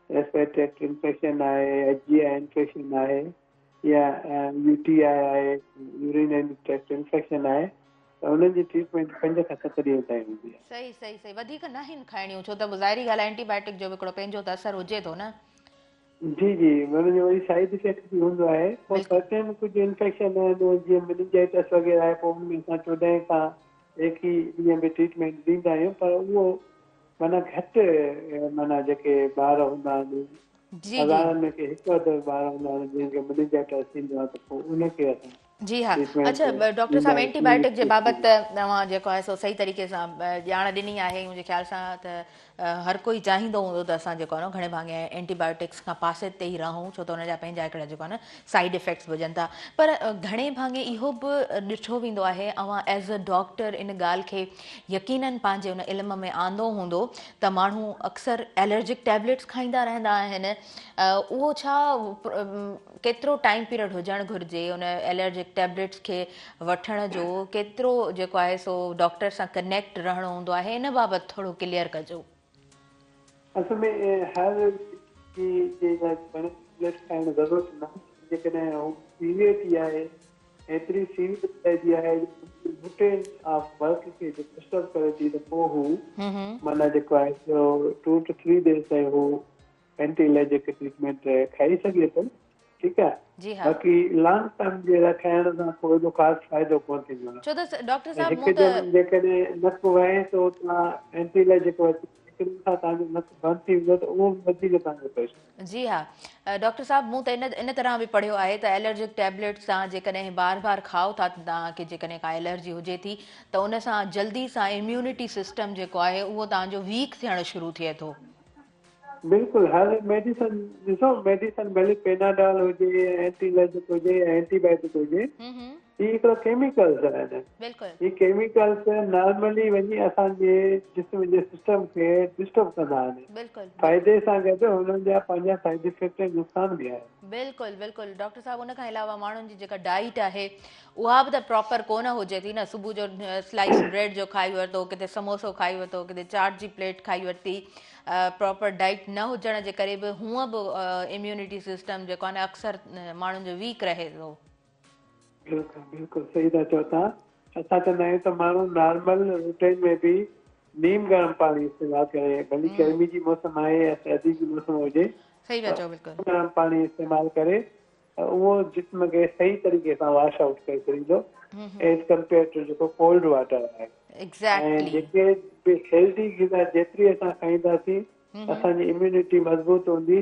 रेस्पिरेटरी इन्फेक्शन आहे, HGI इन्फेक्शन आहे या UTI आहे, यूरिनरी ट्रैक्ट इन्फेक्शन आहे, त उन्हनि जी ट्रीटमेंट 5 खां 7 ॾींहं ताईं हूंदी आहे। सही सही सही, वधीक न आहिनि खाइणियूं छो त ज़ाहिरी ॻाल्हि आहे एंटीबायोटिक जो बि हिकिड़ो पंहिंजो त असरु हुजे थो न। जी जी, हुनजो वरी साइड इफेक्ट बि हूंदो आहे। पोइ सर्टेन कुझु इन्फेक्शन आहिनि जीअं मेनिंजाइटिस वग़ैरह आहे, पोइ उनमें असां 14 खां 21 ॾींहं में ट्रीटमेंट ॾींदा आहियूं, पर उहो माना घटि माना जेके ॿार हूंदा आहिनि, हज़ारनि में के 1-2 ॿार हूंदा आहिनि जंहिंखे मेनिंजाइटिस थींदो आहे त पोइ उनखे असां जी हा। अच्छा डॉक्टर साहब, एंटीबायोटिक जे बाबति तव्हां जेको आहे सो सही तरीक़े सां ॼाण ॾिनी आहे। मुंहिंजे ख़्याल सां त हर कोई चाहींदो हूंदो त असां जेको आहे न घणे भाङे एंटीबायोटिक्स खां पासे ते ई रहूं छो त हुनजा पंहिंजा हिकिड़ा जेको आहे न साइड इफेक्ट्स हुजनि था। पर घणे भाङे इहो बि ॾिठो वेंदो आहे, अवां एज़ अ डॉक्टर इन ॻाल्हि खे यकीननि पंहिंजे उन इल्म में आंदो हूंदो त माण्हू अक्सर एलर्जिक टैबलेट्स खाईंदा रहंदा आहिनि। उहो छा केतिरो टाइम पीरियड हुजणु घुरिजे उन एलर्जिक एलर्जिक टैबलेट्स खे वठण जो केतिरो जेको आहे सो डॉक्टर सां कनेक्ट रहणो हूंदो आहे इन बाबति थोरो क्लियर कजो। असल में हर जी टैबलेट खाइण ज़रूरत न आहे। जेकॾहिं सीवियर थी आहे एतिरी सीवियर पइजी आहे रूटीन ऑफ वर्क खे डिस्टर्ब करे थी त पोइ हू माना जेको आहे सो 2 to 3 days ताईं हू एंटी एलर्जिक ट्रीटमेंट खाई सघे थो। ठीकु आहे। बाक़ी लॉन्ग टर्म जे लाइ खाइण सां कोई बि ख़ासि फ़ाइदो कोन थींदो आहे। छो त डॉक्टर साहब हिकदमि जेकॾहिं नक वहे थो तव्हां एंटी एलर्जिक हिकदमि सां तव्हांजो नक बंदि थी वेंदो त उहो वधीक तव्हांजो पैसो। जी हा डॉक्टर साहब मूं त इन तरह बि पढ़ियो आहे त एलर्जिक टैबलेट्स तव्हां जेकॾहिं बार बार खाओ था तव्हांखे जेकॾहिं का एलर्जी हुजे थी त उन सां जल्दी सां इम्यूनिटी सिस्टम जेको आहे उहो तव्हांजो वीक थियणु शुरू थिए थो। बिल्कुलु हर मेडिसन ॾिसो मेडिसन भले पेनाडॉल हुजे एंटी एलर्जिक हुजे एंटीबायोटिक हुजे ही हिकिड़ो केमिकल्स आहिनि। ही केमिकल्स नॉर्मली वञी असांजे जिस्म जे सिस्टम खे डिस्टर्ब कंदा आहिनि। फ़ाइदे सां गॾु हुननि जा पंहिंजा साइड इफेक्ट नुक़सान बि आहे। बिल्कुलु बिल्कुलु डॉक्टर साहब उन खां अलावा माण्हुनि जी जेका डाइट आहे उहा बि त प्रॉपर कोन हुजे थी न। सुबुह जो स्लाइस ब्रेड जो खाई वरितो किथे समोसो खाई वरितो किथे चाट जी प्लेट खाई वरिती प्रॉपर डाइट न हुजण जे करे बि हूअं बि इम्यूनिटी सिस्टम जेको आहे न अक्सर माण्हुनि जो वीक रहे थो। बिल्कुलु बिल्कुलु सही था चओ तव्हां। असां चवंदा आहियूं त माण्हू नॉर्मल रूटीन में बि नीम गरम पाणी इस्तेमालु करे भली गर्मी जी मौसम आहे या सर्दी जी मौसम हुजे गरम पाणी इस्तेमालु करे उहो जिस्म खे सही तरीक़े सां वॉश आउट करे छॾींदो एज़ कंपेयर टू जेको कोल्ड वाटर आहे। ऐं जेके बि हेल्दी ग़िज़ा जेतिरी असां खाईंदासीं असांजी इम्यूनिटी मज़बूत हूंदी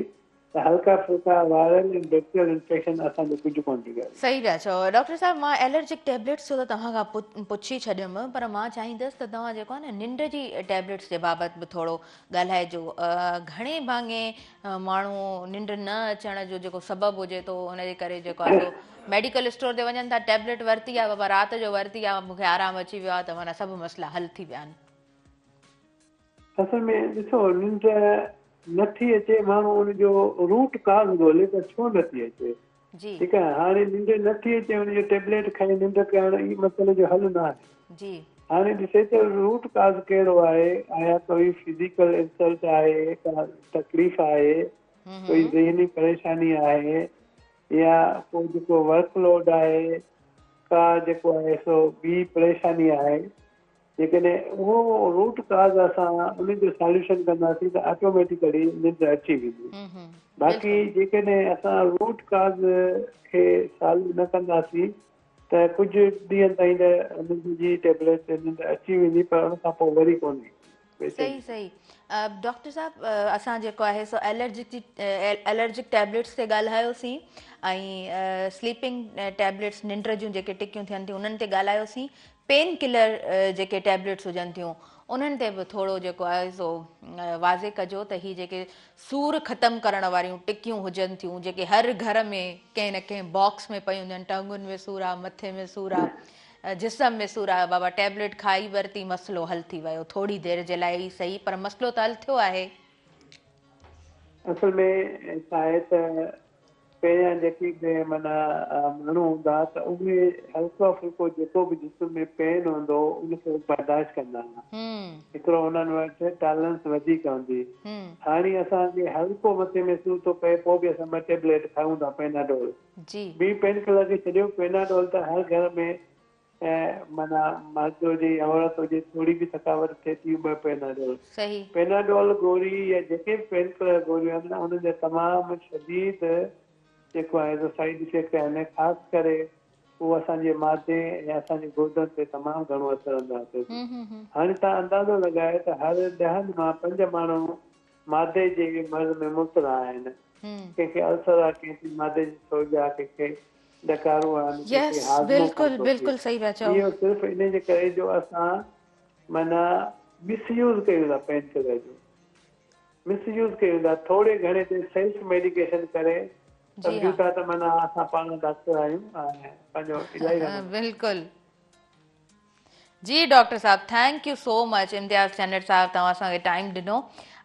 त हल्का फुल्का वायरल ऐं बैक्टीरियल इंफेक्शन असांजो कुझु कोन थी करे। सही पिया चओ डॉक्टर साहब। मां एलर्जिक टैबलेट्स जो त तव्हां खां पुछी छॾियमि पर मां चाहींदसि त तव्हां जेको आहे न निंड जी टैबलेट्स जे बाबति बि थोरो ॻाल्हाइजो। घणे भाङे माण्हू निंड न अचण जो जेको सबबु हुजे थो हुनजे करे जेको आहे सो मेडिकल स्टोर ते वञनि था टैबलेट वरिती आहे बाबा राति जो वरिती आहे मूंखे आरामु अची वियो आहे त माना सभु मसइला हल थी विया आहिनि। असल में ॾिसो निंड नथी अचे माण्हू हुनजो रूट काज़ ॻोल्हे त छो नथी अचे। ठीकु आहे। हाणे निंड नथी अचे हुनजो टैबलेट खाई निंड करणु ई मसइले जो हल न आहे। हाणे ॾिसे त रूट काज़ कहिड़ो आहे। आया कोई फिज़िकल इंसल्ट आहे का तकलीफ़ आहे कोई ज़हनी परेशानी आहे या को जेको वर्कलोड आहे का जेको आहे सो ॿी परेशानी आहे। जेकॾहिं उहो रूट काज़ असां उनजो सॉल्यूशन कंदासीं त ऑटोमेटिकली निंड अची वेंदी। बाक़ी जेकॾहिं असां रूट काज़ खे सॉल्व न कंदासीं त कुझु ॾींहंनि ताईं त निंड जी टैबलेट निंड अची वेंदी पर उन खां पोइ वरी कोन ईंदी। सही सही डॉक्टर साहब असां जेको आहे सो एलर्जिक टैबलेट्स ते ॻाल्हायोसीं ऐं स्लीपिंग टैबलेट्स निंड जूं जेके टिकियूं थियनि थियूं उन्हनि ते ॻाल्हायोसीं। पेन किलर जेके टैबलेट्स हुजनि थियूं उन्हनि ते बि थोरो जेको आहे सो वाज़े कजो त हीअ जेके सूर ख़तमु करण वारियूं टिकियूं हुजनि थियूं जेके हर घर में कंहिं न कंहिं बॉक्स में पयूं हूंदियूं आहिनि टंगुनि में सूर आहे मथे में सूर आहे जिस्म में सूर आहे बाबा टैबलेट खाई वरिती मसइलो हल थी वियो थोरी देरि जे लाइ सही पर मसइलो त हल थियो आहे। असल में छा आहे त पहिरियां जेके माना माण्हू हूंदा त उहे हल्को फुल्को जेको बि जिस्म में पेन हूंदो उनखे बर्दाश्त कंदा हुआ। हिकिड़ो हुननि वटि टॉलरेंस वधीक हूंदी। हाणे असांखे हल्को मथे में सूर थो पए पोइ बि असां ॿ टैबलेट खाऊं था पेनाडोल। ॿी पेन किलर खे छॾियो पेनाडोल त हर घर में माना मर्द हुजे या औरत हुजे थोरी बि थकावट थिए थी ॿ पेनाडोल। पेनाडोल गोरी या जेके बि पेन किलर गोरियूं आहिनि न उन्हनि जा तमामु शदीद जेको आहे सो साइड इफेक्ट आहिनि ख़ासि करे उहो असांजे मादे या असांजे गुर्दनि ते तमामु घणो असरु अंदाज़ थिए थो। हाणे तव्हां अंदाज़ो लॻायो त हर 10 मां 5 माण्हू मादे जे मर्ज़ में मुब्तला आहिनि। कंहिंखे अल्सर आहे कंहिंखे मादे जी सोज आहे कंहिंखे डकारो आहे इहो सिर्फ़ु इन जे करे जो असां माना मिसयूज़ कयूं था पेन किलर जो मिसयूज़ कयूं था थोरे घणे ते सेल्फ मेडिकेशन करे सम्झूं था त माना असां पाण डॉक्टर आहियूं ऐं पंहिंजो इलाही बिल्कुलु जी डॉक्टर साहब thank you so much Imtiaz Channar साहब तव्हां असांखे टाइम ॾिनो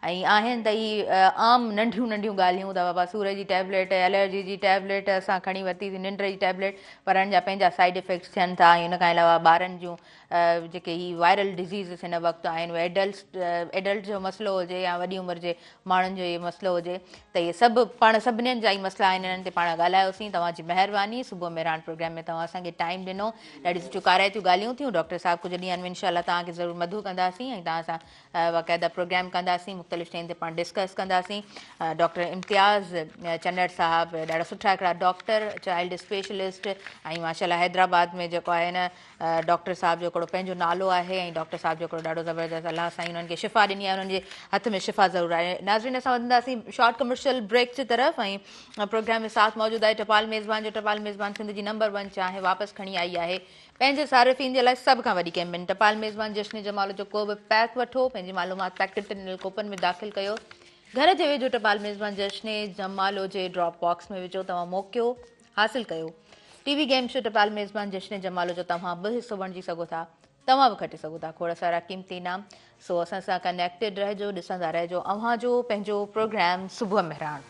ऐं आहिनि त ई आम नंढियूं नंढियूं ॻाल्हियूं त बाबा सूर जी टैबलेट एलर्जी जी टैबलेट असां खणी वरितीसीं निंड जी टैबलेट पर हिन जा पंहिंजा साइड इफेक्ट्स थियनि था ऐं हिन खां अलावा ॿारनि जूं जेके ही वायरल डिज़ीज़िस हिन वक़्तु आहिनि उहे एडल्ट जो मसइलो हुजे या वॾी उमिरि जे माण्हुनि जो इहो मसइलो हुजे त इहे सभु पाण सभिनीनि जा ई मसइला आहिनि हिननि ते पाण ॻाल्हायोसीं तव्हांजी महिरबानी सुबुह में राण प्रोग्राम में तव्हां असांखे टाइम ॾिनो ॾाढी सुठियूं काराइतियूं ॻाल्हियूं थियूं डॉक्टर साहिबु कुझु ॾींहंनि में इनशाला तव्हांखे ज़रूरु मधु कंदासीं ऐं तव्हां सां बाक़ाइदा प्रोग्राम कंदासीं मुख़्तलिफ़ शयुनि ते पाण डिस्कस कंदासीं डॉक्टर इम्तियाज़ चन्नड़ साहिबु ॾाढा सुठा हिकिड़ा डॉक्टर चाइल्ड स्पेशलिस्ट ऐं माशाल्लाह हैदराबाद में जेको आहे न डॉक्टर साहिबु जो हिकिड़ो पंहिंजो नालो आहे ऐं डॉक्टर साहिबु जो हिकिड़ो ॾाढो ज़बरदस्त अलाह साईं उन्हनि खे शिफ़ा ॾिनी आहे उन्हनि जे हथ में शिफ़ा ज़रूरु आहे नाज़रीन असां वधंदासीं शॉर्ट कमर्शियल ब्रेक जी तरफ़ ऐं प्रोग्राम में साथ मौजूदु आहे टपाल मेज़बान जो टपाल मेज़बान सिंध जी नंबर 1 चाहे वापसि खणी आई आहे पंहिंजे सारिफ़ीन जे लाइ सभ खां वॾी कैंपेन टपाल मेज़बान जश्न जमाल जो को बि पैक वठो पंहिंजी मालूमात पैकेट ॾिनल कोपन में दाख़िल कयो घर जे वेझो टपाल मेज़बान जश्न जमालो जे ड्रॉप बॉक्स में विझो तव्हां मोकिलियो हासिलु कयो टीवी गेम शो टपाल मेज़बान जश्न जमालो जो तव्हां बि हिसो बणिजी सघो था तव्हां बि खटे सघो था खोड़ सारा क़ीमती इनाम सो असां सां कनेक्टेड रहिजो ॾिसंदा रहिजो अव्हांजो पंहिंजो प्रोग्राम सुबुह में राण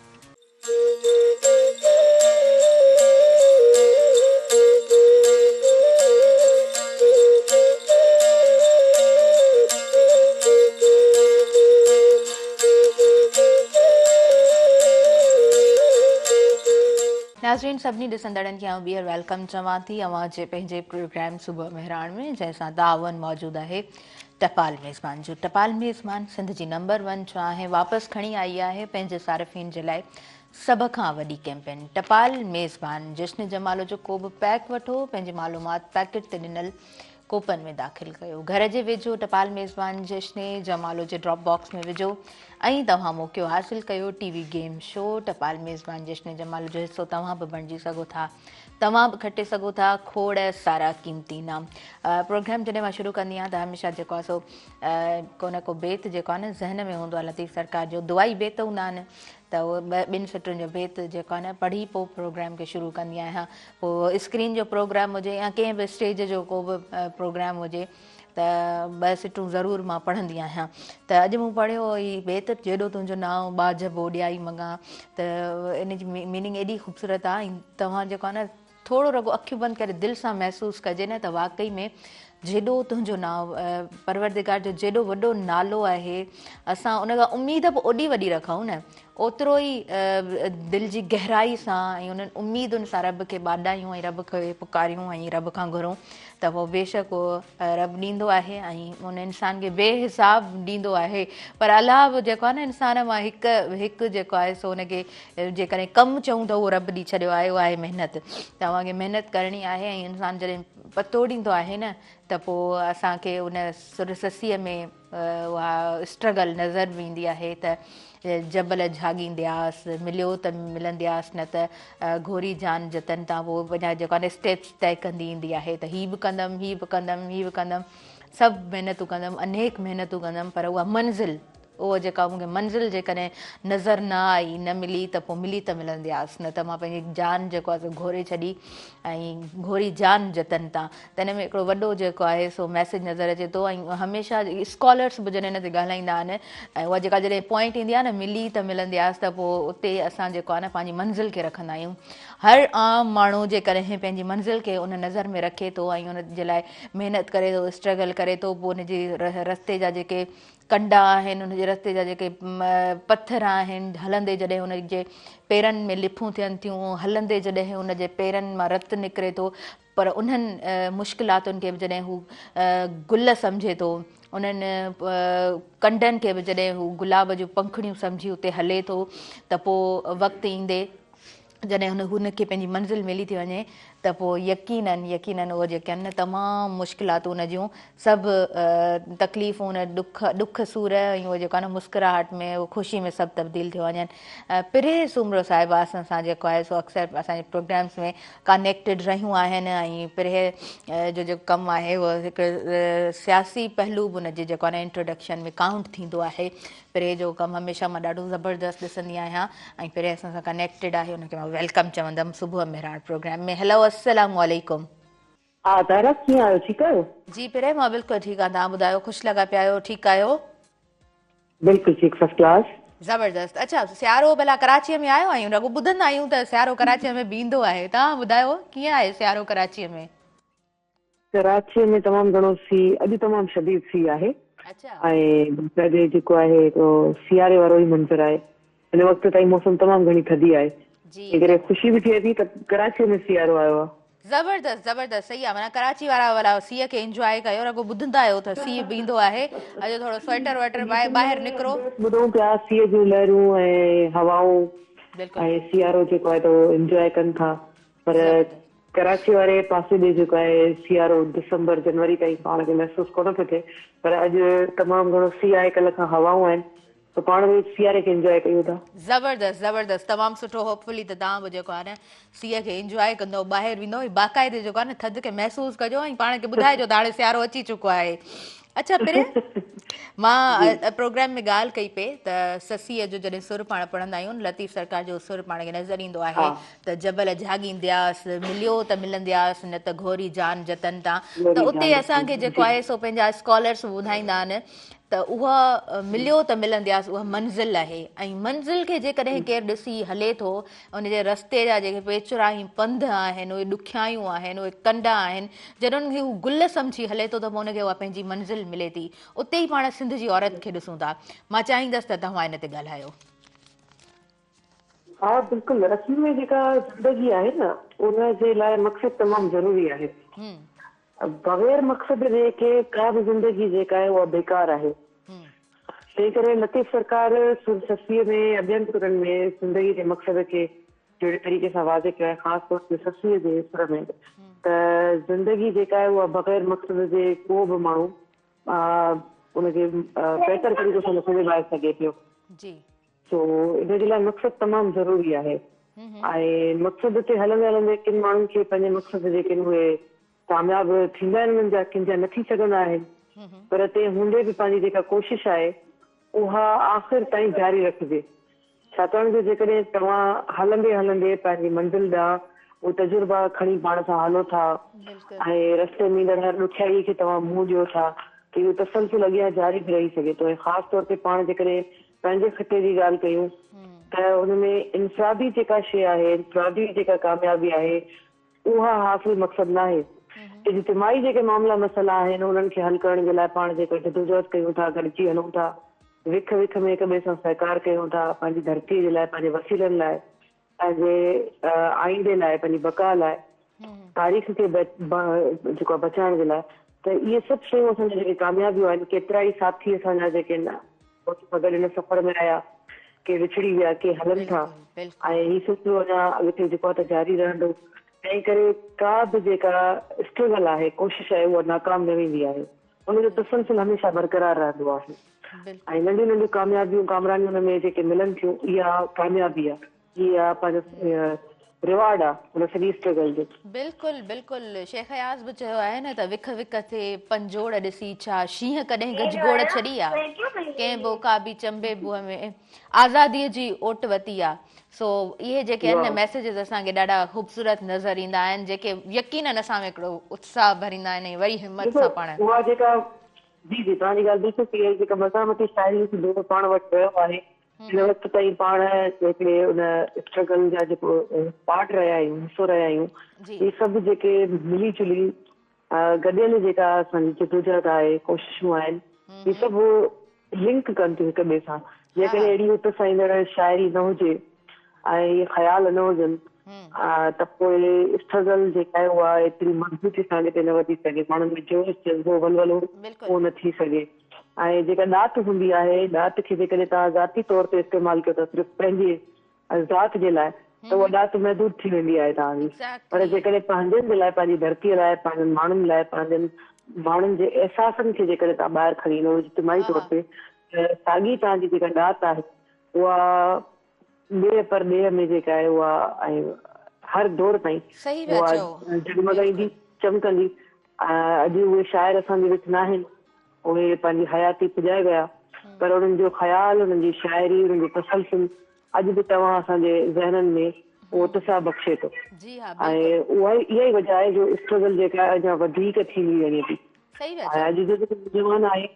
नाज़रीन सभिनी ॾिसंदड़नि खे आउं ॿीहर वेलकम चवां थी अव्हां जे पंहिंजे प्रोग्राम सुबुह मेहरान में जंहिंसां दावन मौजूदु आहे टपाल मेज़बान जो टपाल मेज़बान सिंध जी नंबर 1 जो आहे वापसि खणी आई आहे पंहिंजे सारिफ़ीन जे लाइ सभ खां वॾी कैंपेन टपाल मेज़बान जश्न जमालो जो को बि पैक वठो पंहिंजी मालूमात पैकेट ते ॾिनल कोपन में दाख़िल कयो घर जे वेझो टपाल मेज़बान जश्न जमालो जे ड्रॉप बॉक्स में विझो ऐं तव्हां मौक़ियो हासिलु कयो टीवी गेम शो टपाल मेज़बान जश्न जमालो जो हिसो तव्हां बि बणिजी सघो था तव्हां बि खटे सघो था खोड़ सारा क़ीमती इनाम प्रोग्राम जॾहिं मां शुरू कंदी आहियां त हमेशह जेको आहे सो को न को बेत जेको आहे न ज़हन में हूंदो आहे लतीफ़ सरकार जो दुआई बेत हूंदा आहिनि त उहो ॿिनि सटुनि जो बेत जेको आहे न पढ़ी पोइ प्रोग्राम खे शुरू कंदी आहियां पोइ स्क्रीन जो प्रोग्राम हुजे या कंहिं बि स्टेज जो को बि प्रोग्राम हुजे त 2 सिटूं ज़रूरु मां पढ़ंदी आहियां त अॼु मूं पढ़ियो ई बेत जेॾो तुंहिंजो नाव बाजब ओॾियाई मङा त इन जी मीनिंग एॾी ख़ूबसूरत आहे ऐं तव्हां जेको आहे न थोरो रुॻो अखियूं बंदि करे दिलि सां महसूसु कजे न त वाक़ई में जेॾो तुंहिंजो नाव परवरदिगार जो जेॾो वॾो नालो आहे असां उन खां उमेद बि ओॾी वॾी रखूं न ओतिरो ई दिलि जी गहराई सां ऐं उन्हनि उमेदुनि सां रब खे ॿाॾायूं ऐं रब खे पुकारियूं ऐं रब खां घुरूं त पोइ बेशक उहो रब ॾींदो आहे ऐं उन इंसान खे बेहिसाब ॾींदो आहे पर अलाह बि जेको आहे न इंसान मां हिकु जेको आहे सो हुनखे जेकॾहिं कमु चऊं त उहो रब ॾई छॾियो आहे उहा आहे महिनत तव्हांखे महिनत करणी आहे ऐं इंसानु जॾहिं पतो ॾींदो आहे न त पोइ असांखे उन सुरससीअ में उहा स्ट्रगल नज़र बि ईंदी आहे त जबल झाॻींदियासीं मिलियो त मिलंदियासीं न त घोरी जान जतन तां पोइ पंहिंजा जेको आहे स्टेप्स तय कंदी ईंदी आहे त हीअ बि कंदमि हीअ बि कंदमि हीअ बि कंदमि सभु महिनतूं कंदमि अनेक महिनतूं कंदमि पर उहा मंज़िल उहो जेका मूंखे मंज़िल जेकॾहिं नज़र न आई न मिली त पोइ मिली त मिलंदी आसि न त मां पंहिंजी जान जेको आहे सो घोरे छॾी ऐं घोरी जान जतन तां त हिन में हिकिड़ो वॾो जेको आहे सो मैसेज नज़र अचे थो ऐं हमेशह स्कॉलर्स बि जॾहिं हिन ते ॻाल्हाईंदा आहिनि ऐं उहा जेका जॾहिं पॉइंट ईंदी आहे न मिली त मिलंदी आसि त पोइ उते असां जेको आहे न पंहिंजी मंज़िल खे रखंदा आहियूं हर आम माण्हू जेकॾहिं पंहिंजी मंज़िल खे उन नज़र में रखे थो ऐं उन जे लाइ महिनत करे थो स्ट्रगल करे थो पोइ उनजे रस्ते जा जेके कंडा आहिनि उनजे रस्ते जा जेके पथर आहिनि हलंदे जॾहिं हुनजे पेरनि में लिफूं थियनि थियूं हलंदे जॾहिं हुनजे पेरनि मां रतु निकिरे थो पर उन्हनि मुश्किलातुनि खे बि जॾहिं हू गुल सम्झे थो उन्हनि कंडनि खे बि जॾहिं हू गुलाब जूं पंखड़ियूं सम्झी उते हले थो त पोइ वक़्तु ईंदे जॾहिं हुनखे पंहिंजी मंज़िल मिली थी वञे त पोइ यकीननि उहे जेके आहिनि न तमामु मुश्किलातूं उन जूं सभु तकलीफ़ूं उन ॾुख सूर ऐं उहो जेको आहे न मुस्कुराहट में उहो ख़ुशी में सभु तब्दील थियो वञनि पिरे सुमरो साहिबा सां जेको आहे सो अक्सर असांजे प्रोग्राम्स में कनेक्टेड रहियूं आहिनि ऐं पिरे जो जेको कमु आहे उहो हिकु सियासी पहलू बि उनजे जेको आहे न इंट्रोडक्शन में काउंट थींदो आहे पिरे जो कमु हमेशह मां ॾाढो ज़बरदस्तु ॾिसंदी आहियां ऐं पिरे असां सां कनेक्टेड आहे हुनखे मां वेलकम चवंदमि सुबुह मेहरान प्रोग्राम में हेलो अस्सलाम वालेकुम हा तारा कीअं आहियो ठीकु आहियो जी पिरे मां बिल्कुलु ठीकु आहे तव्हां ॿुधायो ख़ुशि लॻा पिया आहियो ठीकु आहियो बिल्कुलु ठीकु, फर्स्ट क्लास। ज़बरदस्त। अच्छा, सियारो भला कराचीअ में आयो आहियूं, रॻो ॿुधंदा आहियूं त सियारो कराचीअ में बीहंदो आहे। तव्हां ॿुधायो कीअं आहे सियारो कराचीअ में? कराचीअ में तमामु घणो सीउ, अॼु तमामु शदीद सीउ आहे अच्छा ऐं हिते जेको आहे सियारे वारो ई मंज़र आहे। हिन वक़्तु ताईं मौसम तमामु घणी थधी आहे, जी, इन करे ख़ुशी बि थिए थी त कराचीअ में सियारो आयो आहे। ज़बरदस्त ज़बरदस्त, सही आहे। माना कराची वारा वारा सीउ खे इंजॉय कयो, रॻो ॿुधंदा आहियो त सीउ बीहंदो आहे। अॼु थोरो स्वेटर वेटर पाए ॿाहिरि निकिरो। ॿुधूं पिया सीउ जूं लहरूं ऐं हवाऊं बिल्कुलु ऐं सियारो जेको आहे त इंजॉय कनि था, पर ज़बरदस्त। कराची वारे पासे ॾे जेको आहे सियारो दिसंबर जनवरी ताईं पाण खे महसूसु कोन पियो थिए, पर अॼु तमामु घणो सीउ आहे, कल्ह खां हवाऊं आहिनि, त पाण बि सियारे खे इंजॉय कयूं था। ज़बरदस्त ज़बरदस्त, तमामु सुठो। होपफुली त तव्हां बि जेको आहे न सीउ खे इंजॉय कंदो, ॿाहिरि वेंदो, बाक़ाइदे जेको आहे न थधि खे महसूसु कजो ऐं पाण खे ॿुधाइजो त हाणे सियारो अची चुको आहे। अच्छा पिरे, मां प्रोग्राम में ॻाल्हि कई पे त ससीअ जो जॾहिं सुर पाण पढ़ंदा आहियूं, लतीफ़ सरकार जो सुर पाण खे नज़र ईंदो आहे त जबल जाॻींदियासि, मिलियो त मिलंदियासि, न त घोरी जान जतन तां। त उते असांखे जेको आहे सो पंहिंजा स्कॉलर्स ॿुधाईंदा आहिनि त उहा मिलियो त मिलंदियासि, उहा मंज़िल आहे। ऐं मंज़िल खे जेकॾहिं केरु ॾिसी हले थो, उनजे रस्ते जा जेके पेचरा पंध आहिनि, उहे ॾुखियायूं आहिनि, उहे कंडा आहिनि, जॾहिं उनखे हू गुल सम्झी हले थो त पोइ उनखे उहा पंहिंजी मंज़िल मिले थी। उते ई पाण सिंध जी औरत खे ॾिसूं था। मां चाहींदसि त तव्हां हिन ते ॻाल्हायो। हा बिल्कुलु, असुल में जेका ज़िंदगी आहे न, उनजे लाइ मक़सदु तमामु ज़रूरी आहे। बग़ैर मक़सद जे के का बि ज़िंदगी जेका आहे उहा बेकार आहे। तंहिं करे लतीफ़ सरकार ससीअ में या ॿियनि सुरनि में ज़िंदगी जे मक़सद खे जहिड़े तरीक़े सां वाज़े कयो आहे, ख़ासि तौर ते ससीअ जे सुर में, त ज़िंदगी जेका आहे उहा बग़ैर मक़सद जे को बि माण्हू उनखे बहितर तरीक़े सां नथो निभाए सघे पियो। सो इन जे लाइ मक़सदु तमामु ज़रूरी आहे ऐं मक़सद ते हलंदे हलंदे किन माण्हुनि खे पंहिंजे मक़सद जेके उहे कामयाब थींदा आहिनि, उन्हनि जा किन जा न थी सघंदा आहिनि, पर तंहिं हूंदे बि पंहिंजी जेका कोशिशि आहे उहा आख़िर ताईं जारी रखिजे। छाकाणि त जेकॾहिं तव्हां हलंदे हलंदे पंहिंजी मंज़िल ॾांहुं उहो तजुर्बा खणी पाण सां हलो था ऐं रस्ते में ईंदड़ हर ॾुखियाई खे तव्हां मुंहुं ॾियो था कि उहो तसलसल अॻियां जारी बि रही सघे थो। ऐं ख़ासि तौर ते पाण जेकॾहिं पंहिंजे ख़िते जी ॻाल्हि कयूं त हुनमें इंफ़रादी जेका शइ आहे, इंफ़रादी जेका कामयाबी आहे, उहा हासिल मक़सदु न आहे। इज्तिमाही जेके मामला मसइला आहिनि उन्हनि खे हल करण जे लाइ पाण जेको जदोजहद कयूं था, गॾिजी हलूं था, विख विख में हिक ॿिए सां सहकार कयूं था, पंहिंजी धरतीअ जे लाइ, पंहिंजे वसीलनि लाइ, पंहिंजे आईंदे लाइ, पंहिंजी बका लाइ, तारीख़ खे जेको आहे बचाइण जे लाइ, त इहे सभु शयूं असांजा जेके कामयाबियूं आहिनि, केतिरा ई साथी असांजा जेके गॾु हिन सफ़र में आया, के विछड़ी विया, के हलनि था, ऐं हीउ सिलसिलो अञा अॻिते जेको आहे त जारी रहंदो। तंहिं करे का बि जेका स्ट्रगल आहे, कोशिशि आहे, उहा नाकाम न वेंदी आहे, उनजो तसलसल हमेशह बरक़रार रहंदो आहे। ऐं नंढियूं नंढियूं कामयाबियूं कामरानियूं हुन में जेके मिलनि थियूं, इहा कामयाबी आहे, इहा पंहिंजो रिवार्ड आहे हुन सॼी स्ट्रगल जो। बिल्कुलु बिल्कुलु, शेख अयाज़ बि चयो आहे न त विख विख ते पंजोड़ ॾिसी छा शींहं कॾहिं गजगोड़ छॾी आहे, कंहिं बोका बि चंबे बुह में आज़ादीअ जी ओट वती आहे। सो इहे जेके आहिनि न मैसेजिस असांखे ॾाढा ख़ूबसूरत नज़र ईंदा आहिनि, जेके यकीनन असां में हिकिड़ो उत्साह भरींदा आहिनि ऐं वरी हिमत सां पाण उहा जेका जी जी तव्हांजी ॻाल्हि बिल्कुलु सही आहे, जेका मज़ामती शाइरी दौर पाण वटि रहियो आहे, हिन वक़्तु ताईं पाण हिकिड़े उन स्ट्रगल जा जेको पार्ट रहिया आहियूं, हिसो रहिया आहियूं, इहे सभु जेके मिली जुली गॾियल जेका असांजी जदोजहद आहे, कोशिशूं आहिनि, इहे सभु लिंक कनि थियूं हिक ॿिए सां। जेकॾहिं अहिड़ी हुत सां ईंदड़ शाइरी न हुजे ऐं इहे ख़्याल न हुजनि त पोइ स्ट्रगल जेका आहे उहा एतिरी मज़बूती सां अॻिते न वधी सघे, माण्हुनि में जोश जज़्बो वलवलो उहो न थी सघे। ऐं जेका ॾात हूंदी आहे, ॾात खे जेकॾहिं तव्हां ज़ाती तौर ते इस्तेमालु कयो था सिर्फ़ु पंहिंजे ज़ात जे लाइ, त उहा ॾात महदूद थी वेंदी आहे तव्हांजी। पर जेकॾहिं पंहिंजनि जे लाइ, पंहिंजी धरतीअ लाइ, पंहिंजनि माण्हुनि लाइ, पंहिंजनि माण्हुनि जे अहसासनि खे जेकॾहिं तव्हां ॿाहिरि खणी ईंदो इज्तिमाही तौर ते, त साॻी तव्हांजी जेका ॾात आहे उहा ॿिए पर ॿिए में जेका आहे उहा ऐं हर दौर ताईं उहा जगमगाईंदी, चमकंदी। अॼु उहे शाइर असांजे विच न आहिनि, उहे पंहिंजी हयाती पुॼाए विया, पर उन्हनि जो ख़्यालु, उन्हनि जी शाइरी, उन्हनि जो तसलसल अॼु बि तव्हां असांजे ज़हननि में उहो उत्साह बख़्शे थो। ऐं उहा इहा ई वजह आहे जो स्ट्रगल जेका आहे अञा वधीक थींदी वञे थी। ऐं अॼु जो जेको नौजवान आहे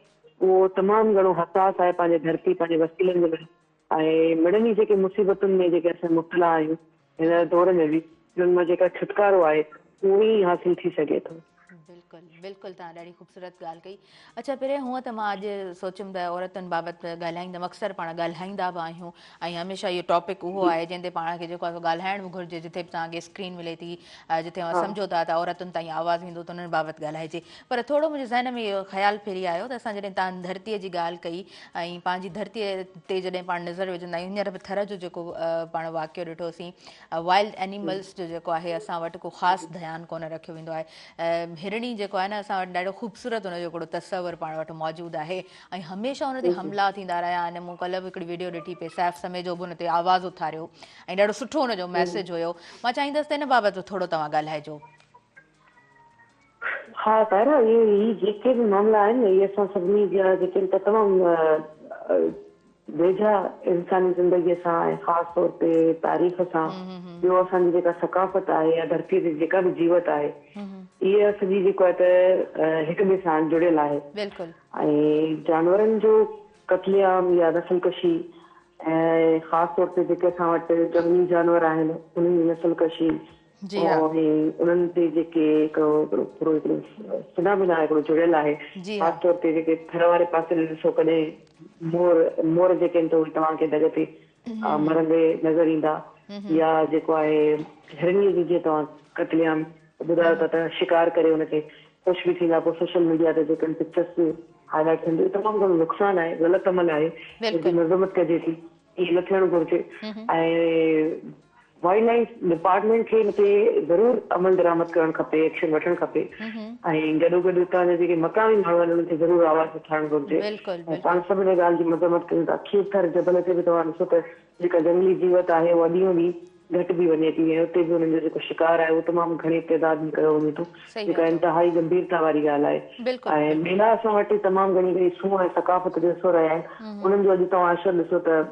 उहो तमामु घणो हसास आहे पंहिंजे धरती पंहिंजे वसीलनि जे लाइ ऐं मिड़नी जेके मुसीबतुनि में जेके असां मुब्तला आहियूं हिन दौर में बि उन्हनि मां जेका छुटकारो आहे उहो ई हासिल थी सघे थो। बिल्कुलु बिल्कुलु तव्हां ॾाढी ख़ूबसूरत ॻाल्हि कई। अच्छा पहिरें हूअं त मां अॼु सोचियमि त औरतुनि बाबति ॻाल्हाईंदमि, अक्सर पाण ॻाल्हाईंदा बि आहियूं ऐं हमेशह इहो टॉपिक उहो आहे जंहिं ते पाण खे जेको आहे ॻाल्हाइणु बि घुरिजे, जिथे बि तव्हांखे स्क्रीन मिले थी, जिथे सम्झो था त औरतुनि ताईं आवाज़ु ईंदो त उन्हनि बाबति ॻाल्हाइजे। पर थोरो मुंहिंजे ज़हन में इहो ख़्यालु फिरी आयो त असां जॾहिं तव्हां धरतीअ जी ॻाल्हि कई ऐं पंहिंजी धरतीअ ते जॾहिं पाण नज़र विझंदा आहियूं, हींअर बि थर जो जेको पाण वाक़ियो ॾिठोसीं, वाइल्ड एनिमल्स जो जेको आहे असां वटि को ख़ासि ध्यानु कोन रखियो वेंदो आहे। हिरणी जेको आहे न असां वटि ॾाढो ख़ूबसूरत हुनजो हिकिड़ो तस्वर पाण वटि मौजूदु आहे ऐं हमेशह हुन ते हमला थींदा रहिया आहिनि। मूं कल्ह बि हिकिड़ी वीडियो ॾिठी पे सैफ समय जो बि हुन ते आवाज़ु उथारियो ऐं ॾाढो सुठो हुनजो मैसेज हुयो। मां चाहींदसि त हिन बाबति थोरो तव्हां ॻाल्हाइजो। हा तारा, इहे जेके बि मामला आहिनि न इहे असां सभिनी जा जेके तमामु वेझा इंसानी ज़िंदगीअ सां ऐं ख़ासि तौर ते तारीख़ सां, ॿियो असांजी जेका सकाफ़त आहे या धरतीअ ते जेका बि जीवत आहे इहा सॼी जेको आहे त हिक ॿिए सां जुड़ियल आहे। ऐं जानवरनि जो कत्लेआम या नसलकशी ऐं ख़ासि तौर ते जेके असां वटि जंगली जानवर आहिनि उन्हनि जी नसलकशी ऐं उन्हनि ते जेके पूरो हिकिड़ो फिनामिना हिकिड़ो जुड़ियल आहे। ख़ासि तौर ते जेके थर वारे पासे ॾिसो कॾहिं मोर जेके आहिनि त उहे तव्हांखे जॻह ते मरंदे नज़र ईंदा, या जेको आहे हिरणीअ जी जीअं तव्हां कत्लेआम ॿुधायो था त शिकार करे हुनखे ख़ुशि बि थींदा, पोइ सोशल मीडिया ते जेके पिक्चर्स हाईलाइट थींदियूं, तमामु घणो नुक़सानु आहे, ग़लति अमल आहे, हुनजी मज़म्मत कजे थी, इहे न थियणु घुरिजे। ऐं वाइल्ड लाइफ डिपार्टमेंट खे हिन ते ज़रूरु अमल दरामद करणु खपे, एक्शन वठणु खपे ऐं गॾो गॾु हितां जा जेके मक़ामी माण्हू आहिनि उन्हनि खे ज़रूरु आवाज़ उठाइणु घुरिजे। ऐं पाण सभु हिन ॻाल्हि जी मज़म्मत कयूं था। खीरथर जबल ते बि तव्हां ॾिसो त जेका जंगली जीवत आहे उहा ॾींहों ॾींहुं घटि बि वञे थी ऐं उते बि हुननि जो जेको शिकार आहे उहो तमामु घणी तइदाद में कयो वञे थो, जेका इंतिहाई गंभीरता वारी ॻाल्हि आहे। ऐं मेला असां वटि तमामु घणी घणी सूंहं ऐं सकाफ़त ॾिसो रहिया आहिनि, उन्हनि जो अॼु तव्हां असरु ॾिसो त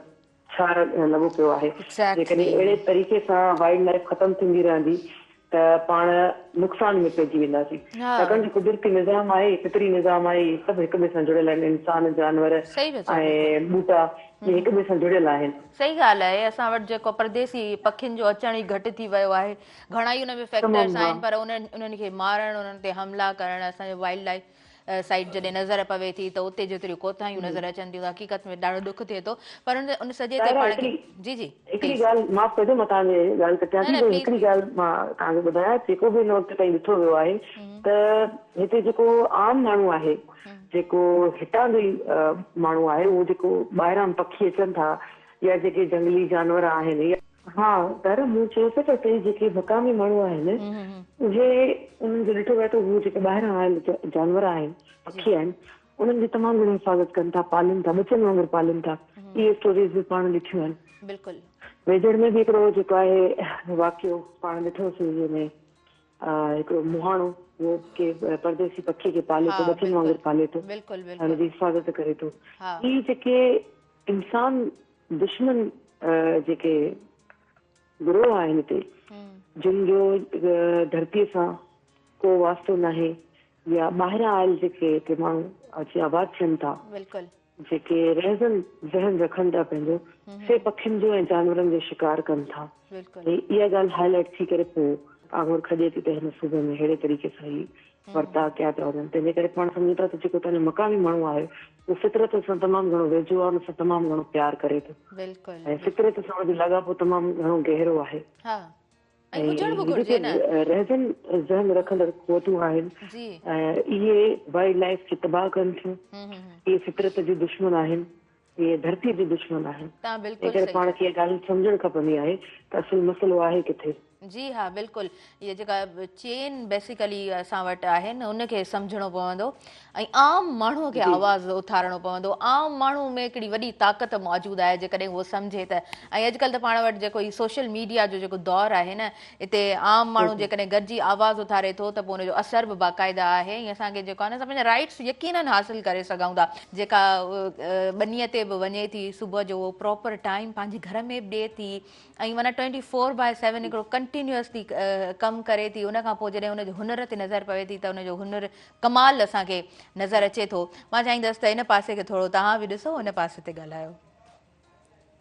छा लॻो पियो आहे। जेकॾहिं अहिड़े तरीक़े सां वाइल्ड लाइफ ख़तमु थींदी रहंदी त पाण नुक़सान में पइजी वेंदासीं, छाकाणि जो कुदरती निज़ाम आहे, फितरी निज़ाम आहे, सभु हिक ॿिए सां जुड़ियल आहिनि, इंसान जानवर ऐं ॿूटा हिक ॿिए सां जुड़ियल आहिनि। सही ॻाल्हि आहे। असां वटि जेको परदेसी पखियुनि जो अचण ई घटि थी वियो आहे, घणा ई हुन में फैक्टर्स आहिनि, पर उन्हनि खे मारणु, उन्हनि ते हमला करणु, असांजो वाइल्ड लाइफ साइट जॾहिं नज़र पवे थी त उते जेतिरियूं कोताहियूं नज़र अचनि थियूं, हक़ीक़त में ॾाढो दुख थिए थो। पर उन सॼे ते पाण खे हिकिड़ी ॻाल्हि माफ़ कजो, मां तव्हांजे ॻाल्हि कटियां थी, हिकिड़ी ॻाल्हि मां तव्हांखे ॿुधायां, जेको बि हिन वक़्त ताईं ॾिठो वियो आहे त हिते जेको आम माण्हू आहे, जेको हितां जो माण्हू आहे, उहो जेको ॿाहिरां पखी अचनि था या जेके जंगली जानवर आहिनि, हा पर मूं चयो पियो त हिते जेके मक़ामी माण्हू आहिनि उहे उन्हनि जो ॾिठो वियो त उहे जेके ॿाहिरां आयल जानवर आहिनि, पखी आहिनि, उन्हनि जी तमामु घणी हिफ़ाज़त कनि था, पालनि था, बचनि वांगुरु पालनि था। इहे स्टोरीज़ बि पाण ॾिठियूं आहिनि। वेझड़ में बि हिकिड़ो जेको आहे वाक़ियो पाण ॾिठोसीं, जंहिंमें हिकिड़ो मुहाणो उहो के परदेसी पखी खे पाले थो, बचनि वांगुरु पाले थो, हुनजी हिफ़ाज़त करे थो। इहे जेके इंसान दुश्मन जेके गिरोह आहिनि हिते, जिन जो धरतीअ सां को वास्तो नाहे, या ॿाहिरां आयल जेके हिते माण्हू अची आबाद थियनि था, जेके रहज़न ज़हन रखनि था पंहिंजो, से पखियुनि जो ऐं जानवरनि जो शिकार कनि था। इहा ॻाल्हि हाईलाइट थी करे पोइ आङुर खॼे थी त हिन सूबे में अहिड़े तरीक़े सां ई वर्ताव कया था वञनि। तंहिंजे करे पाण सम्झूं था त जेको तव्हांजो मक़ामी माण्हू आहे उहो फितरत सां तमामु घणो वेझो आहे, हुन सां तमामु घणो प्यार करे थो ऐं फितरत सां हुनजो लाॻापो तमामु घणो गहरो आहे। रहज़न ज़हन रखंदड़ क़ुवतूं आहिनि, इहे वाइल्ड लाइफ खे तबाह कनि थियूं, इहे फितरत जी दुश्मन आहिनि, इहे धरतीअ जी दुश्मन आहिनि। तंहिं करे पाण खे इहा ॻाल्हि सम्झणु खपंदी आहे त असुल मसइलो आहे किथे। जी हा, बिल्कुलु। इहा जेका चेन बेसिकली असां वटि आहे न, उनखे सम्झणो पवंदो ऐं आम माण्हूअ खे आवाज़ उथारणो पवंदो। आम माण्हू में हिकिड़ी वॾी ताक़त मौजूदु आहे जेकॾहिं उहो सम्झे त। ऐं अॼुकल्ह त पाण वटि जेको ई सोशल मीडिया जो जेको दौरु आहे न, हिते आम माण्हू जेकॾहिं गॾिजी आवाज़ उथारे थो त पोइ हुनजो असर बि बाक़ाइदा आहे ऐं असांखे जेको आहे न पंहिंजा राइट्स यकीननि हासिलु करे सघूं था। जेका ॿनीअ ते बि वञे थी सुबुह जो, उहो प्रॉपर टाइम पंहिंजे घर में बि ॾिए थी ऐं माना 24/7 हिकिड़ो कंटिन्यूअसली कमु करे थी, उन खां पोइ जॾहिं हुनजो हुनर ते नज़र पवे थी त हुनजो हुनर कमाल असांखे नज़र अचे थो। मां चाहींदसि त इन पासे खे थोरो तव्हां बि ॾिसो, हुन पासे ते ॻाल्हायो।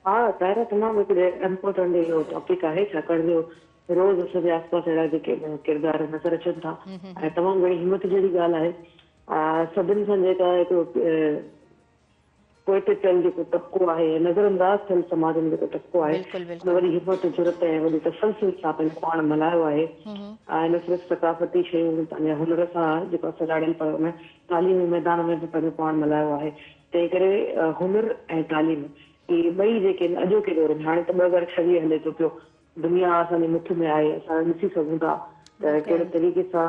हा तारा तमामु हिकिड़े इम्पोर्टेंट इहो टॉपिक आहे, छाकाणि जो रोज़ असांजे आसपास अहिड़ा जेके किरदार नज़र अचनि था ऐं तमामु घणी हिमत जहिड़ी ॻाल्हि आहे। सभिनी सां जेका हिकिड़ो पोइटिकल जेको तबिको आहे, नज़रअंदाज थियल समाज में जेको तबिको आहे, वॾी हिमत ज़रूरत ऐं वॾी तसलसल सां पंहिंजो पाण मल्हायो आहे। ऐं न सिर्फ़ु सकाफ़ती शयूं पंहिंजे हुनर सां जेको असां ॼाणनि पर उन तालीमी मैदान में बि पंहिंजो पाण मल्हायो आहे। तंहिं करे हुनर ऐं तालीम इहे ॿई जेके अॼोके दौर में, हाणे त 2026 हले थो पियो, दुनिया असांजे मुठ में आहे, असां ॾिसी सघूं था त कहिड़े तरीक़े सां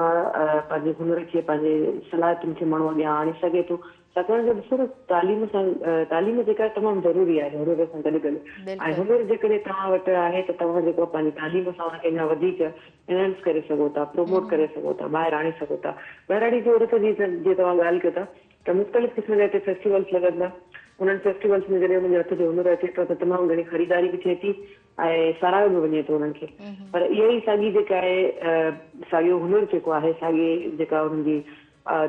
पंहिंजे हुनर खे, पंहिंजे सलाहियतुनि खे माण्हू अॻियां आणे सघे थो। छाकाणि जो ॾिसो न तालीम सां, तालीम जेका तमामु ज़रूरी आहे हुनर सां गॾु गॾु, ऐं हुनर जेकॾहिं तव्हां वटि आहे त तव्हां जेको पंहिंजी तालीम सां हुनखे अञा वधीक एनहेंस करे सघो था, प्रोमोट करे सघो था, ॿाहिरि आणे सघो था। ॿाहिराड़ी ज़रूरत जी जीअं तव्हां ॻाल्हि कयो था त मुख़्तलिफ़ क़िस्म जा हिते फेस्टिवल्स लॻंदा, उन्हनि फेस्टिवल्स में जॾहिं हुनजे हथ जो हुनर अचे थो त तमामु घणी ख़रीदारी बि थिए थी ऐं साराहियो बि वञे थो उन्हनि खे। पर इहा ई साॻी जेका आहे, साॻियो हुनर जेको आहे, साॻी जेका हुननि जी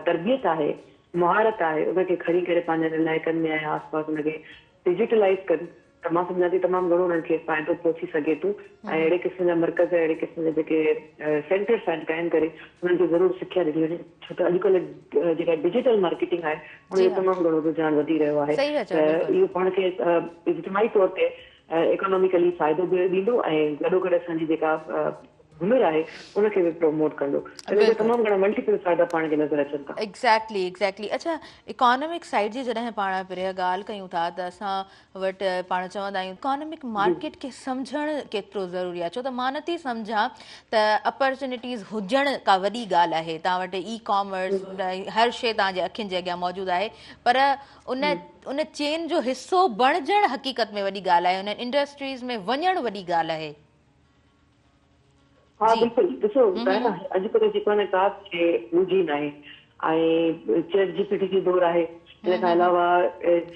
तरबियत आहे, महारत आहे, उनखे खणी करे पंहिंजे इलाइक़नि में ऐं आसपास उनखे डिजिटलाइज़ कनि त मां सम्झां थी तमामु घणो उन्हनि खे फ़ाइदो पहुची सघे थो। ऐं अहिड़े क़िस्म जा मर्कज़, अहिड़े क़िस्म जा जेके सेंटर्स आहिनि काइम करे उन्हनि खे ज़रूरु सिखिया ॾिनी वञे, छो त अॼुकल्ह जेका डिजिटल मार्केटिंग आहे उनजो तमामु घणो रुझान वधी रहियो आहे। त इहो पाण खे इज्तिमाही तौर ते इकोनॉमिकली फ़ाइदो बि ॾींदो ऐं गॾोगॾु असांजी जेका हुनर आहे उनखे बि प्रमोट कंदो। तमामु घणा मल्टीपल फ़ाइदा पाण खे नज़र अचनि था। एग्ज़ैक्टली। अच्छा, इकोनॉमिक साइड जी जॾहिं पाण पहिरियों ॻाल्हि कयूं था त असां वटि पाण चवंदा आहियूं इकोनॉमिक मार्केट खे सम्झणु केतिरो ज़रूरी आहे, छो त मां नथी सम्झां त अपॉर्चुनिटीज़ हुजणु का वॾी ॻाल्हि आहे। तव्हां वटि ई कॉमर्स, हर शइ तव्हांजे अखियुनि जे अॻियां मौजूदु आहे, पर उन चेन जो हिसो बणजणु हक़ीक़त में वॾी ॻाल्हि आहे, उन इंडस्ट्रीज़ में वञणु वॾी ॻाल्हि आहे। हा बिल्कुलु, ॾिसो अॼुकल्ह जेको आहे का पूंजी न आहे ऐं चैट जीपीटी जो दौरु आहे। इन खां अलावा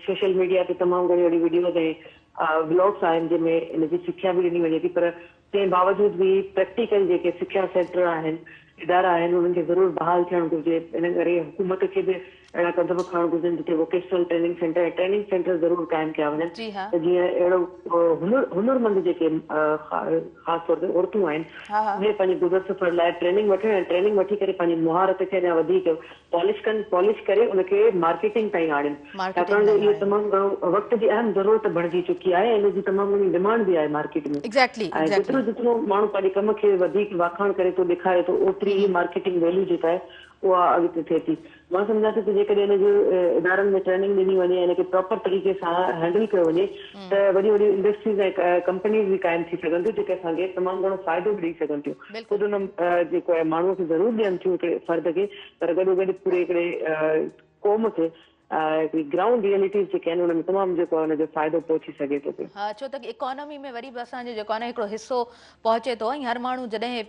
सोशल मीडिया ते तमामु घणी अहिड़ी वीडियोज़ ऐं व्लॉग्स आहिनि जंहिंमें इनजी सिखिया बि ॾिनी वञे थी, पर तंहिं बावजूदि बि प्रैक्टिकल जेके सिखिया सेंटर आहिनि, इदारा आहिनि, उन्हनि खे ज़रूरु बहाल थियणु घुरिजे। इन करे हुकूमत खे बि अहिड़ा कदम खणणु घुरिजनि जिते वोकेशनल ट्रेनिंग सेंटर ज़रूरु क़ाइमु कया वञनि त जीअं अहिड़ो हुनरमंद जेके ख़ासि तौर ते औरतूं आहिनि उहे पंहिंजे गुज़र सफ़र लाइ ट्रेनिंग वठनि ऐं ट्रेनिंग वठी करे पंहिंजी मुहारत खे अञा वधीक पॉलिश करे उनखे मार्केटिंग ताईं आणनि। छाकाणि जो इहो तमामु घणो वक़्त जी अहम ज़रूरत बणिजी चुकी आहे ऐं इनजी तमामु घणी डिमांड बि आहे मार्केट में। ऐं जेतिरो माण्हू पंहिंजे कम खे वधीक वाखाण करे थो ॾेखारे थो, ओतिरी ई मार्केटिंग वैल्यू जेका आहे उहा अॻिते थिए थी। मां सम्झां थी त जेकॾहिं हिनजे इदारनि में ट्रेनिंग ॾिनी वञे, हिनखे प्रॉपर तरीक़े सां हैंडल कयो वञे त वॾी वॾी इंडस्ट्रीज़ ऐं कंपनीज़ बि क़ाइमु थी सघनि थियूं जेके असांखे तमामु घणो फ़ाइदो बि ॾेई सघनि थियूं। ख़ुदि हुन जेको आहे माण्हूअ खे ज़रूरु ॾियनि थियूं हिकिड़े फ़र्द खे, पर गॾोगॾु पूरे हिकिड़े क़ौम खे ग्राउंड रियलिटीज़ जेके आहिनि उनमें तमामु जेको आहे हुनजो फ़ाइदो पहुची सघे थो पियो। हा, छो त इकोनॉमी में वरी बि असांजो जेको आहे न हिकिड़ो हिसो पहुचे थो ऐं हर माण्हू जॾहिं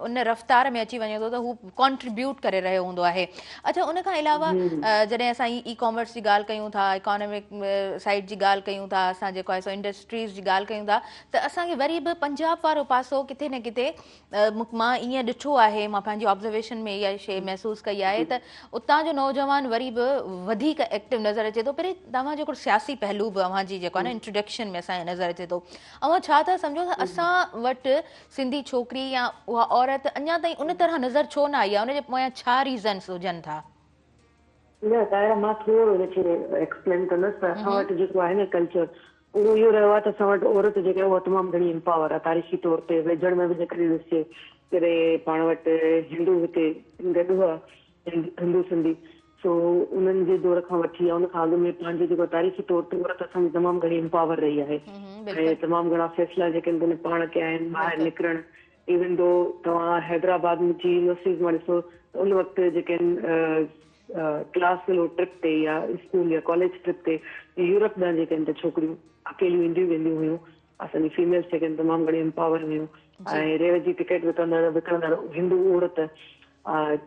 उन रफ़्तार में अची वञे थो त हू कॉन्ट्रीब्यूट करे रहियो हूंदो आहे। अच्छा, उन खां अलावा जॾहिं असां ई कॉमर्स जी ॻाल्हि कयूं था, इकोनॉमिक साइड जी ॻाल्हि कयूं था, असां जेको आहे सो इंडस्ट्रीज़ जी ॻाल्हि कयूं था, त असांखे वरी बि पंजाब वारो पासो किथे न किथे मां ईअं ॾिठो आहे, मां पंहिंजी ऑब्ज़र्वेशन में इहा शइ महसूसु कई आहे त उतां जो नौजवान वरी बि वधीक एक्टिव नज़र अचे थो। पहिरीं तव्हांजो हिकिड़ो सियासी पहलू बि अव्हांजी जेको आहे न इंट्रोडक्शन में असांजे नज़र अचे थो। ऐं छा था सम्झो त असां वटि सिंधी छोकिरी या उहा औरत अञा ताईं उन तरह नज़र छो न आई आहे, उनजे पोयां छा रीज़न्स हुजनि था? न तारा मां थोरो हिनखे एक्सप्लेन कंदसि त असां वटि जेको आहे न कल्चर उहो इहो रहियो आहे त असां वटि औरत जेका आहे उहा तमामु घणी एम्पावर आहे। तारीख़ी तौर ते वेझण में बि जेकॾहिं ॾिसे कॾहिं पाण वटि हिंदू हिते गॾु हुआ, हिंदू सिंधी, सो उन्हनि जे दौर खां वठी उन खां अॻु में पंहिंजो जेको तारीख़ी तौर ते औरत असांजी तमामु घणी एम्पावर रही आहे ऐं तमामु घणा फ़ैसिला जेके आहिनि पाण कया आहिनि ॿाहिरि निकिरणु। इवन दो तव्हां हैदराबाद में जी यूनिवर्सिटीज़ मां ॾिसो त उन वक़्तु जेके आहिनि क्लास फेलो ट्रिप ते या स्कूल या कॉलेज ट्रिप ते यूरोप ॾांहुं जेके आहिनि त छोकिरियूं अकेलियूं ईंदियूं वेंदियूं हुयूं। असांजी फीमेल्स जेके आहिनि तमामु घणी एम्पावर हुयूं ऐं रेल जी टिकट विकिणंदड़ हिंदू औरत,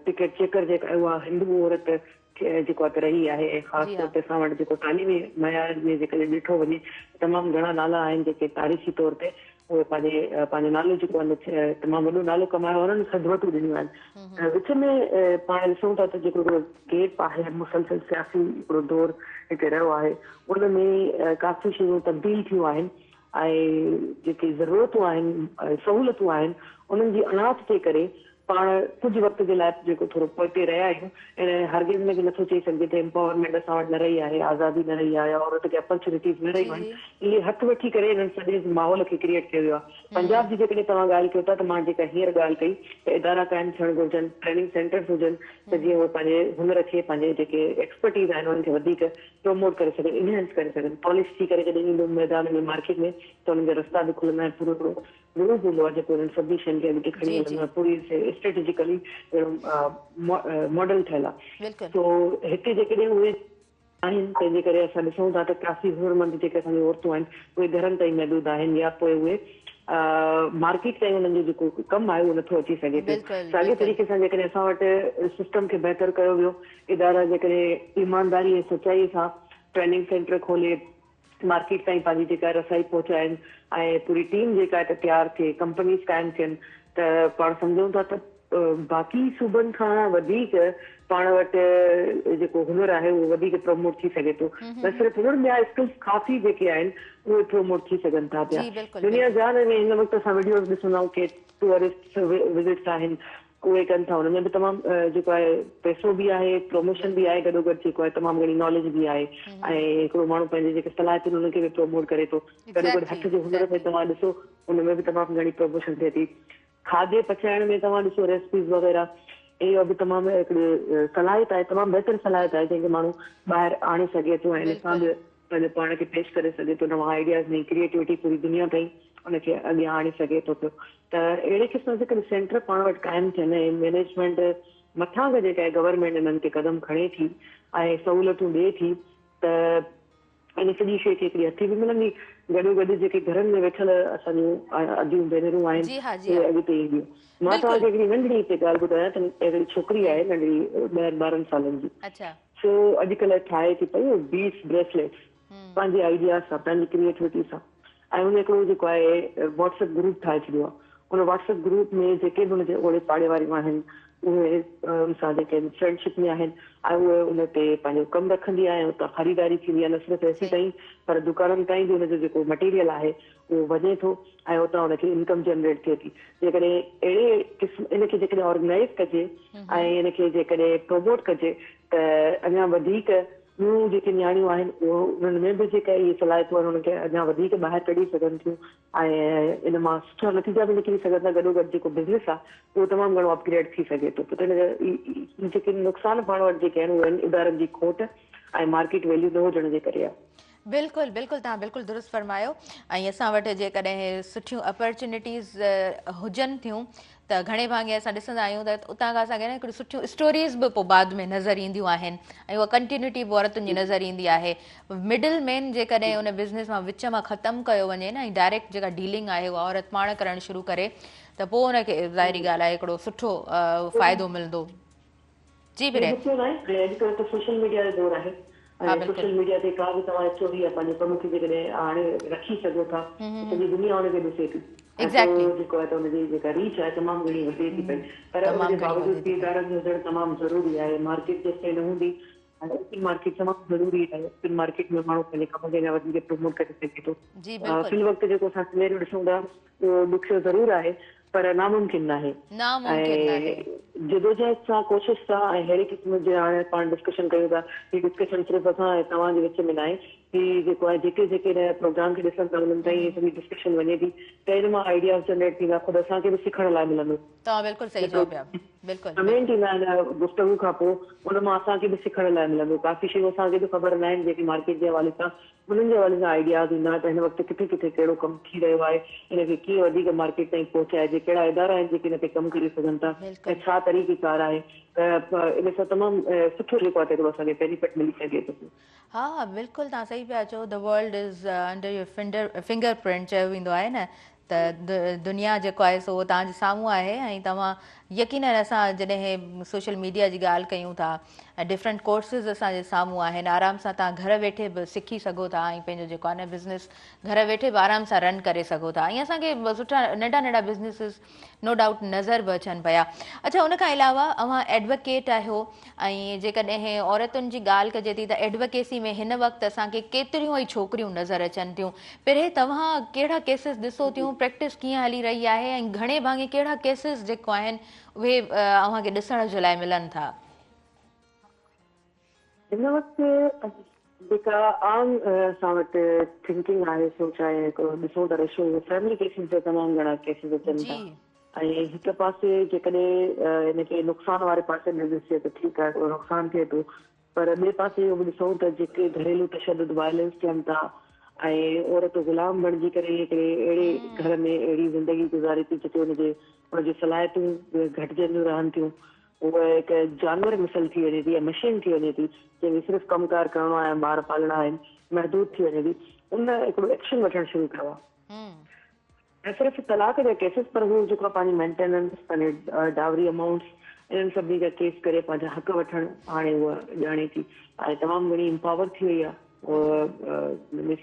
टिकट चेकर जेका आहे उहा हिंदू औरत जेको आहे त रही आहे। ऐं ख़ासि तौर ते असां वटि जेको तालीमी मयार में जेकॾहिं ॾिठो वञे तमामु घणा नाला आहिनि जेके तारीख़ी तौर ते उहे पंहिंजो नालो जेको आहे तमामु वॾो नालो कमायो, उन्हनि सदवतूं ॾिनियूं आहिनि। विच में पाण ॾिसूं था त जेको हिकिड़ो गेप आहे, मुसलसल सियासी हिकिड़ो दौर हिते रहियो आहे, उन में काफ़ी शयूं तब्दील थियूं आहिनि ऐं जेके ज़रूरतूं आहिनि, सहूलियतूं आहिनि, उन्हनि जी अनाथ जे करे पाण कुझु वक़्त जे लाइ जेको थोरो पोइते रहिया आहियूं। ऐं हरगिज़ में बि नथो चई सघिजे त एम्पावरमेंट असां वटि न रही आहे, आज़ादी न रही आहे, औरत खे अपॉर्चुनिटीज़ न रहियूं आहिनि। इहे हथु वठी करे हिननि सॼे माहौल खे क्रिएट कयो वियो आहे। पंजाब जी जेकॾहिं तव्हां ॻाल्हि कयो था त मां जेका हींअर ॻाल्हि कई त इदारा क़ाइमु थियणु घुरिजनि, ट्रेनिंग सेंटर्स हुजनि त जीअं उहे पंहिंजे हुनर खे, पंहिंजे जेके एक्सपर्टीज़ आहिनि उन्हनि खे वधीक प्रमोट करे सघनि, इनहेंस करे सघनि। पॉलिश थी करे जॾहिं ईंदो मैदान में, मार्केट में, त उन्हनि जा रस्ता बि खुलंदा आहिनि। पूरो पूरो ग्रुप हूंदो आहे जेको उन्हनि सभिनी शयुनि खे अॻिते खणी हलंदो आहे। पूरी स्ट्रेटेजिकली मॉडल ठहियल आहे। तो हिते जेकॾहिं उहे आहिनि, तंहिंजे करे असां ॾिसूं था त काफ़ी ज़रूरतमंद जेके असांजी औरतूं आहिनि उहे घरनि ताईं महदूद आहिनि, या पोइ उहे मार्केट ताईं उन्हनि जो जेको कमु आहे उहो नथो अची सघे पियो। साॻिए तरीक़े सां जेकॾहिं असां वटि सिस्टम खे बहितर कयो वियो, इदारा जेकॾहिं ईमानदारी ऐं सचाई सां ट्रेनिंग सेंटर खोले मार्केट ताईं पंहिंजी जेका रसाई पहुचाइनि ऐं पूरी टीम जेका आहे तयारु थिए, कंपनीज़ क़ाइमु थियनि, त पाण सम्झूं था त बाक़ी सूबनि खां वधीक पाण वटि जेको हुनर आहे उहो वधीक प्रमोट थी सघे थो। न सिर्फ़ु हुनर, ॿिया स्किल्स काफ़ी जेके आहिनि उहे प्रमोट थी सघनि था पिया। दुनिया जान में हिन वक़्तु असां वीडियोज़ ॾिसंदा आहियूं कि टूरिस्ट विज़िट्स आहिनि, उहे कनि था। हुनमें बि तमामु जेको आहे पैसो बि आहे, प्रमोशन बि आहे, गॾोगॾु जेको आहे तमामु घणी नॉलेज बि आहे ऐं हिकिड़ो माण्हू पंहिंजे जेके सलाहियतूं हुनखे बि प्रमोट करे थो। गॾोगॾु हथ जे हुनर में तव्हां ॾिसो, हुनमें बि तमामु घणी प्रमोशन थिए थी। खाधे पचाइण में तव्हां ॾिसो रेसिपीज़ वग़ैरह, इहो बि तमामु हिकिड़ी सलाहियत आहे, तमामु बहितर सलाहियत आहे जंहिंखे माण्हू ॿाहिरि आणे सघे थो ऐं हिन बि पंहिंजे पाण खे पेश करे सघे थो। नवां आइडियाज़ में क्रिएटिविटी पूरी दुनिया ताईं उनखे अॻियां आणे सघे थो पियो। त अहिड़े क़िस्म जे करे सेंटर पाण वटि क़ाइमु थियनि ऐं मैनेजमेंट मथां खां जेका आहे गवर्नमेंट इन्हनि खे क़दम खणे थी ऐं सहूलियतूं ॾिए थी, त इन सॼी शइ खे हिकिड़ी हथी बि मिलंदी। गॾोगॾु जेके घरनि में वेठल असांजूं अदियूं भेनरूं आहिनि उहे अॻिते ईंदियूं। मां तव्हांखे हिकिड़ी नंढड़ी हिते ॻाल्हि ॿुधायां त हिकिड़ी छोकिरी आहे नंढड़ी 10-12 सालनि जी, सो अॼुकल्ह ठाहे थी पई बीड्स ब्रेसलेट्स पंहिंजे आइडिया सां, पंहिंजी क्रिएटिविटी सां। ऐं उन हिकिड़ो जेको आहे व्हाट्सएप ग्रुप ठाहे छॾियो आहे। उन व्हाट्सएप ग्रुप में जेके बि हुनजे ओड़े पाड़े वारियूं आहिनि उहे उन सां जेके फ्रेंडशिप में आहिनि ऐं उहे उन ते पंहिंजो कमु रखंदी आहे। उतां ख़रीदारी थींदी आहे, न सिर्फ़ु ऐसी ताईं पर दुकाननि ताईं बि हुनजो जेको मटीरियल आहे उहो वञे थो ऐं उतां हुनखे इनकम जनरेट थिए थी। जेकॾहिं अहिड़े क़िस्म इनखे जेकॾहिं ऑर्गेनाइज़ कजे ऐं इनखे जेकॾहिं प्रमोट कजे त अञा वधीक ॿियूं जेके नियाणियूं आहिनि उहो उन्हनि में बि जेका इहे सलाहियतूं आहिनि उनखे अञा वधीक ॿाहिरि कढी सघनि थियूं ऐं इन मां सुठा नतीजा बि निकिरी सघनि था। गॾोगॾु जेको बिज़नेस आहे उहो तमामु घणो अपग्रेड थी सघे थो। त हिन जेके नुक़सान पाण वटि जेके आहिनि उहे इदारनि जी खोट ऐं मार्केट वैल्यू न हुजण जे करे आहे। बिल्कुलु बिल्कुलु, तव्हां बिल्कुलु दुरुस्त फरमायो। ऐं असां वटि जेकॾहिं सुठियूं अपॉर्चुनिटीज़ हुजनि थियूं त घणे भाङे असां ॾिसंदा आहियूं त उतां खां असांखे न हिकिड़ियूं सुठियूं स्टोरीज़ बि पोइ बाद में नज़र ईंदियूं आहिनि ऐं उहा कंटिन्यूटी बि औरतुनि जी नज़र ईंदी आहे। मिडिल मैन जेकॾहिं उन बिज़नेस मां विच मां ख़तमु कयो वञे न ऐं डायरेक्ट जेका डीलिंग आहे उहा औरत पाण करणु शुरू करे त पोइ हुनखे ज़ाहिरी ॻाल्हि आहे हिकिड़ो सुठो फ़ाइदो मिलंदो। जी भेण, अॼुकल्ह त सोशल मीडिया जो दौर आहे ऐं सोशल मीडिया ते का बि तव्हां स्टोरी या पंहिंजे कम खे जेकॾहिं हाणे रखी सघो था सॼी दुनिया हुनखे ॾिसे थी। जेको आहे त हुनजी जेका रीच आहे तमामु घणी वधे थी पई, पर हुनजे बावजूद बि इदारनि जो हुजणु तमामु ज़रूरी आहे। मार्केट जेसिताईं न हूंदी, ओपन मार्केट तमामु ज़रूरी आहे। ओपन मार्केट में माण्हू पंहिंजे कम खे अञा वधीक प्रमोट करे सघे थो। फिल वक़्तु जेको असां सिनेरियो ॾिसूं था उहो ॾुखियो ज़रूरु आहे पर नामुमकिन न आहे। ऐं जदोजहद सां, कोशिशि सां ऐं अहिड़े क़िस्म जे हाणे पाण डिस्कशन कयूं था, हीअ डिस्कशन सिर्फ़ु असां ऐं तव्हांजे विच में न आहे, हीअ जेको आहे जेके जेके प्रोग्राम खे ॾिसनि था उन्हनि ताईं सॼी डिस्कशन वञे थी त हिन मां आइडियाज़ जनरेट थींदा, ख़ुदि असांखे बि सिखण लाइ मिलंदो। कमेंट ईंदा आहिनि गुफ़्तगू खां पोइ, उन मां असांखे बि सिखण लाइ मिलंदो। काफ़ी शयूं असांखे बि ख़बर न आहिनि जेके मार्केट जे हवाले सां, उन्हनि जे हवाले सां आइडियाज़ ईंदा त हिन वक़्तु किथे किथे कहिड़ो कमु थी रहियो आहे, हिनखे कीअं वधीक मार्केट ताईं पहुचाइजे, कहिड़ा इदारा आहिनि जेके हिन ते कमु करे सघनि था ऐं छा तरीक़ेकार आहे। त इन सां तमामु सुठो जेको आहे हिकिड़ो असांखे बेनिफिट मिली सघे थो। हा बिल्कुलु, तव्हां सही पिया चओ। The world is under your finger print चयो वेंदो आहे न, त दुनिया जेको आहे सो तव्हांजे साम्हूं आहे। ऐं तव्हां यकीनन असां जॾहिं सोशल मीडिया जी ॻाल्हि कयूं था डिफरेंट कोर्सिस असांजे साम्हूं आहिनि, आराम सां तव्हां घर वेठे बि सिखी सघो था ऐं पंहिंजो जेको आहे न बिज़नेस घर वेठे बि आराम सां रन करे सघो था। ऐं असांखे सुठा नंढा नंढा बिज़नेसिस नो डाउट नज़र बि अचनि पिया। अच्छा, उन खां अलावा अव्हां एडवोकेट आहियो ऐं जेकॾहिं औरतुनि जी ॻाल्हि कजे थी त एडवोकेसी में हिन वक़्तु असांखे केतिरियूं ई छोकिरियूं नज़र अचनि थियूं। पहिरें तव्हां कहिड़ा केसिस ॾिसो थियूं, प्रैक्टिस कीअं हली रही आहे ऐं घणे भाङे कहिड़ा केसिस जेको आहिनि उहे अव्हांखे ॾिसण जे लाइ मिलनि था? हिन वक़्तु जेका आम असां वटि थिंकिंग आहे, सोच आहे, हिकिड़ो ॾिसो था रेशो फैमिली केसिस जा तमामु घणा केसिस अचनि था। ऐं हिकु पासे जेकॾहिं हिनखे नुक़सान वारे पासे में ॾिसे त ठीकु आहे, थोरो नुक़सान थिए थो, पर ॿिए पासे इहो बि ॾिसूं त जेके घरेलू तशदुद वायलेंस थियनि था ऐं औरत गुलाम बणिजी करे हिकिड़े अहिड़े घर में अहिड़ी ज़िंदगी गुज़ारे थी जिते हुनजी सलाहियतूं घटिजंदियूं रहनि थियूं, उहा हिकु जानवर मिसल थी वञे थी या मशीन थी वञे थी जंहिंमें सिर्फ़ु कमकार करिणो आहे, ॿार पालणा आहिनि, महदूद थी वञे थी, उन हिकिड़ो एक्शन वठणु शुरू कयो आहे। ऐं सिर्फ़ु तलाक जा केसिस, पर हू जेको पंहिंजी मेंटेनेंस, पंहिंजे डावरी अमाउंट्स, इन्हनि सभिनी जा केस करे पंहिंजा हक़ वठणु हाणे उहा ॼाणे थी ऐं तमामु घणी इम्पावर थी वई आहे,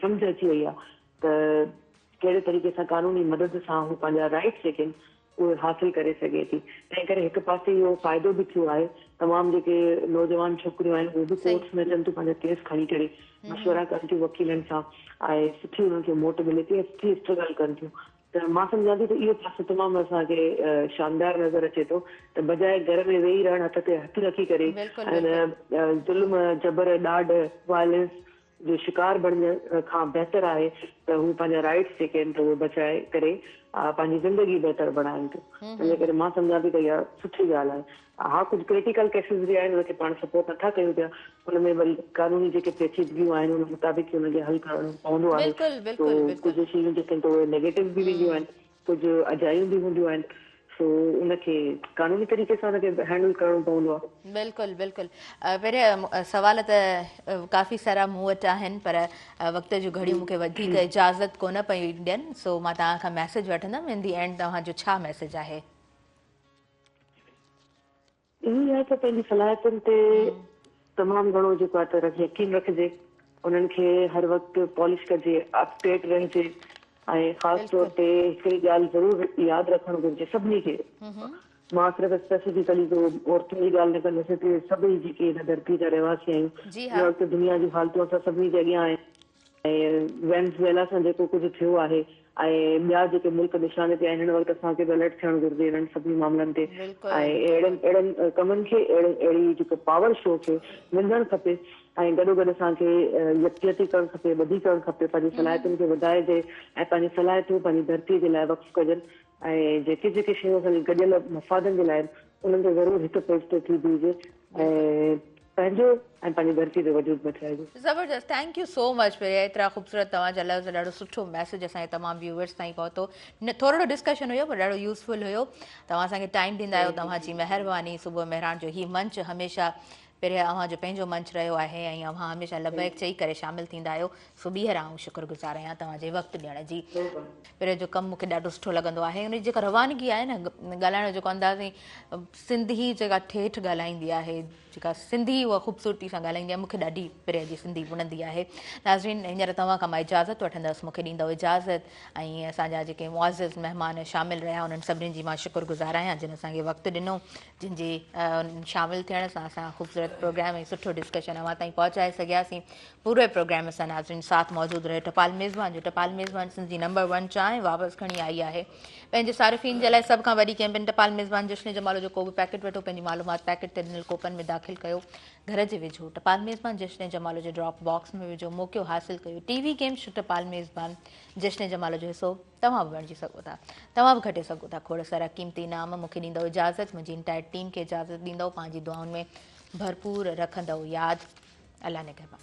सम्झ अची वई आहे त कहिड़े तरीक़े सां कानूनी मदद सां हू पंहिंजा राइट्स जेके आहिनि उहे हासिल करे सघे थी। तंहिं करे हिकु पासे इहो फ़ाइदो बि थियो आहे, तमामु जेके नौजवान छोकिरियूं आहिनि उहे बि कोर्ट्स में अचनि थियूं, पंहिंजा केस खणी करे मशवरा कनि थियूं वकीलनि सां ऐं सुठी उन्हनि खे मोट मिले थी ऐं सुठी स्ट्रगल कनि थियूं। त मां सम्झां थी त इहो पासो तमामु असांखे शानदार नज़र अचे थो त बजाए घर में वेही रहण, हथ ते हथु रखी करे ऐं ज़ुल्म, जबर, ॾाढ, वायलेंस जो शिकार बणजण खां बहितर आहे त हू पंहिंजा राइट्स जेके आहिनि त उहे बचाए करे पंहिंजी ज़िंदगी बहितर बणाइनि थियूं। इन करे मां सम्झां थी त इहा सुठी ॻाल्हि आहे। हा, कुझु क्रिटिकल केसिस बि आहिनि, उनखे पाण सपोर्ट नथा कयूं पिया, हुनमें वरी कानूनी जेके पेचीदगियूं आहिनि उन मुताबिक़ हुनखे हल करणो पवंदो आहे। कुझु शयूं जेके आहिनि त उहे नेगेटिव बि वेंदियूं आहिनि, कुझु अजायूं बि हूंदियूं आहिनि, सो उनखे कानूनी तरीक़े सां उनखे हैंडल करणो पवंदो आहे। बिल्कुलु बिल्कुलु। पहिरियों सवाल त काफ़ी सारा मूं वटि आहिनि, पर वक़्त जूं घड़ियूं मूंखे वधीक इजाज़त कोन पई ॾियनि, सो मां तव्हां खां मैसेज वठंदमि। इन दी एंड तव्हांजो छा मैसेज आहे? इहो आहे त पंहिंजी सलाहियतुनि ते तमामु घणो जेको आहे त यकीन रखिजे, उन्हनि खे हर वक़्तु पॉलिश कजे, अपडेट रहिजे ऐं ख़ासि तौर ते हिकिड़ी ॻाल्हि ज़रूरु यादि रखणु घुरिजे सभिनी खे। मां सिर्फ़ु स्पेसिफिकली औरतुनि जी ॻाल्हि न कंदसि, हिते सभई जेके हिन धरती जा रहवासी आहियूं, हिन वक़्तु दुनिया जूं हालतूं असां सभिनी जे अॻियां आहिनि ऐं वेनेज़ुएला सां जेको कुझु थियो आहे ऐं ॿिया जेके मुल्क निशाने ते आहिनि, हिन वक़्तु असांखे बि अलर्ट थियणु घुरिजे इन्हनि सभिनी मामलनि ते ऐं अहिड़नि कमनि खे, अहिड़ी जेको पावर शो खे विंझणु खपे ऐं गॾोगॾु असांखे यकजहती करणु खपे, ॿधी करणु खपे, पंहिंजी सलाहियतुनि खे वधाइजे ऐं पंहिंजी सलाहियतूं पंहिंजी धरती जे लाइ वक़्फ़ु कजनि ऐं जेके जेके शयूं असांजे गॾियल मफ़ादनि जे लाइ उन्हनि ते ज़रूरु हिकु पेज थी बीजे ऐं पंहिंजो ऐं पंहिंजी धरती ते वजूद बचाइजे। ज़बरदस्त, थैंक यू सो मच। पहिरियों एतिरा ख़ूबसूरत तव्हांजा लफ़्ज़, ॾाढो सुठो मैसेज असांजे तमामु व्यूअर्स ताईं पहुतो। थोरो डिस्कशन हुयो पर ॾाढो यूज़फुल हुयो। तव्हां असांखे टाइम ॾींदा आहियो, तव्हांजी महिरबानी। सुबुह मेहरान जो ही मंच हमेशह पहिरियों अव्हांजो पंहिंजो मंच रहियो आहे ऐं अव्हां हमेशह लबैक चई करे शामिल थींदा आहियो, सो ॿीहर आऊं शुक्रगुज़ार आहियां तव्हांजे वक़्तु ॾियण जी। पहिरियों जो कमु मूंखे ॾाढो सुठो लॻंदो आहे, उन जी जेका रवानगी आहे न, ॻाल्हाइण जो जेको अंदाज़, सिंधी जेका ठेठ ॻाल्हाईंदी आहे, जेका सिंधी उहा ख़ूबसूरती सां ॻाल्हाईंदी आहे, मूंखे ॾाढी पहिरियों जी सिंधी वणंदी आहे। नाज़रीन, हींअर तव्हां खां मां इजाज़त वठंदसि, मूंखे ॾींदव इजाज़त ऐं असांजा जेके मुआज़िज़ महिमान शामिल रहिया उन्हनि सभिनीनि जी मां शुक्रगुज़ार आहियां जिन असांखे वक़्तु ॾिनो, जिन जे शामिल थियण सां असां ख़ूबसूरत प्रोग्राम ऐं सुठो डिस्कशन अव्हां ताईं पहुचाए सघियासीं। पूरे प्रोग्राम सां नाज़रीन साथ मौजूदु रहे टपाल मेज़बान जो। टपाल मेज़बान सिंधी नंबर 1 चांहि वापसि खणी आई आहे पंहिंजे सारिफ़ीन जे लाइ। सभ खां वॾी कैंपेन टपाल मेज़बान जश्न जमालो जो को बि पैकेट वठो, पंहिंजी मालूमात पैकेट ते ॾिनल कोपन में दाख़िल कयो, घर जे वेझो टपाल मेज़बान जश्न जमालो जो ड्रॉप बॉक्स में विझो, मौक़ो हासिल कयो। टीवी गेम शो टपाल मेज़बान जश्न जमालो जो हिसो तव्हां बि बणिजी सघो था, तव्हां बि घटे सघो था। खोड़ सारा क़ीमती इनाम मूंखे ॾींदव इजाज़त, मुंहिंजी इंटायर टीम खे इजाज़त ॾींदव, पंहिंजी दुआउनि में भरपूर रखंदव यादि। अल्लाह निगहबान।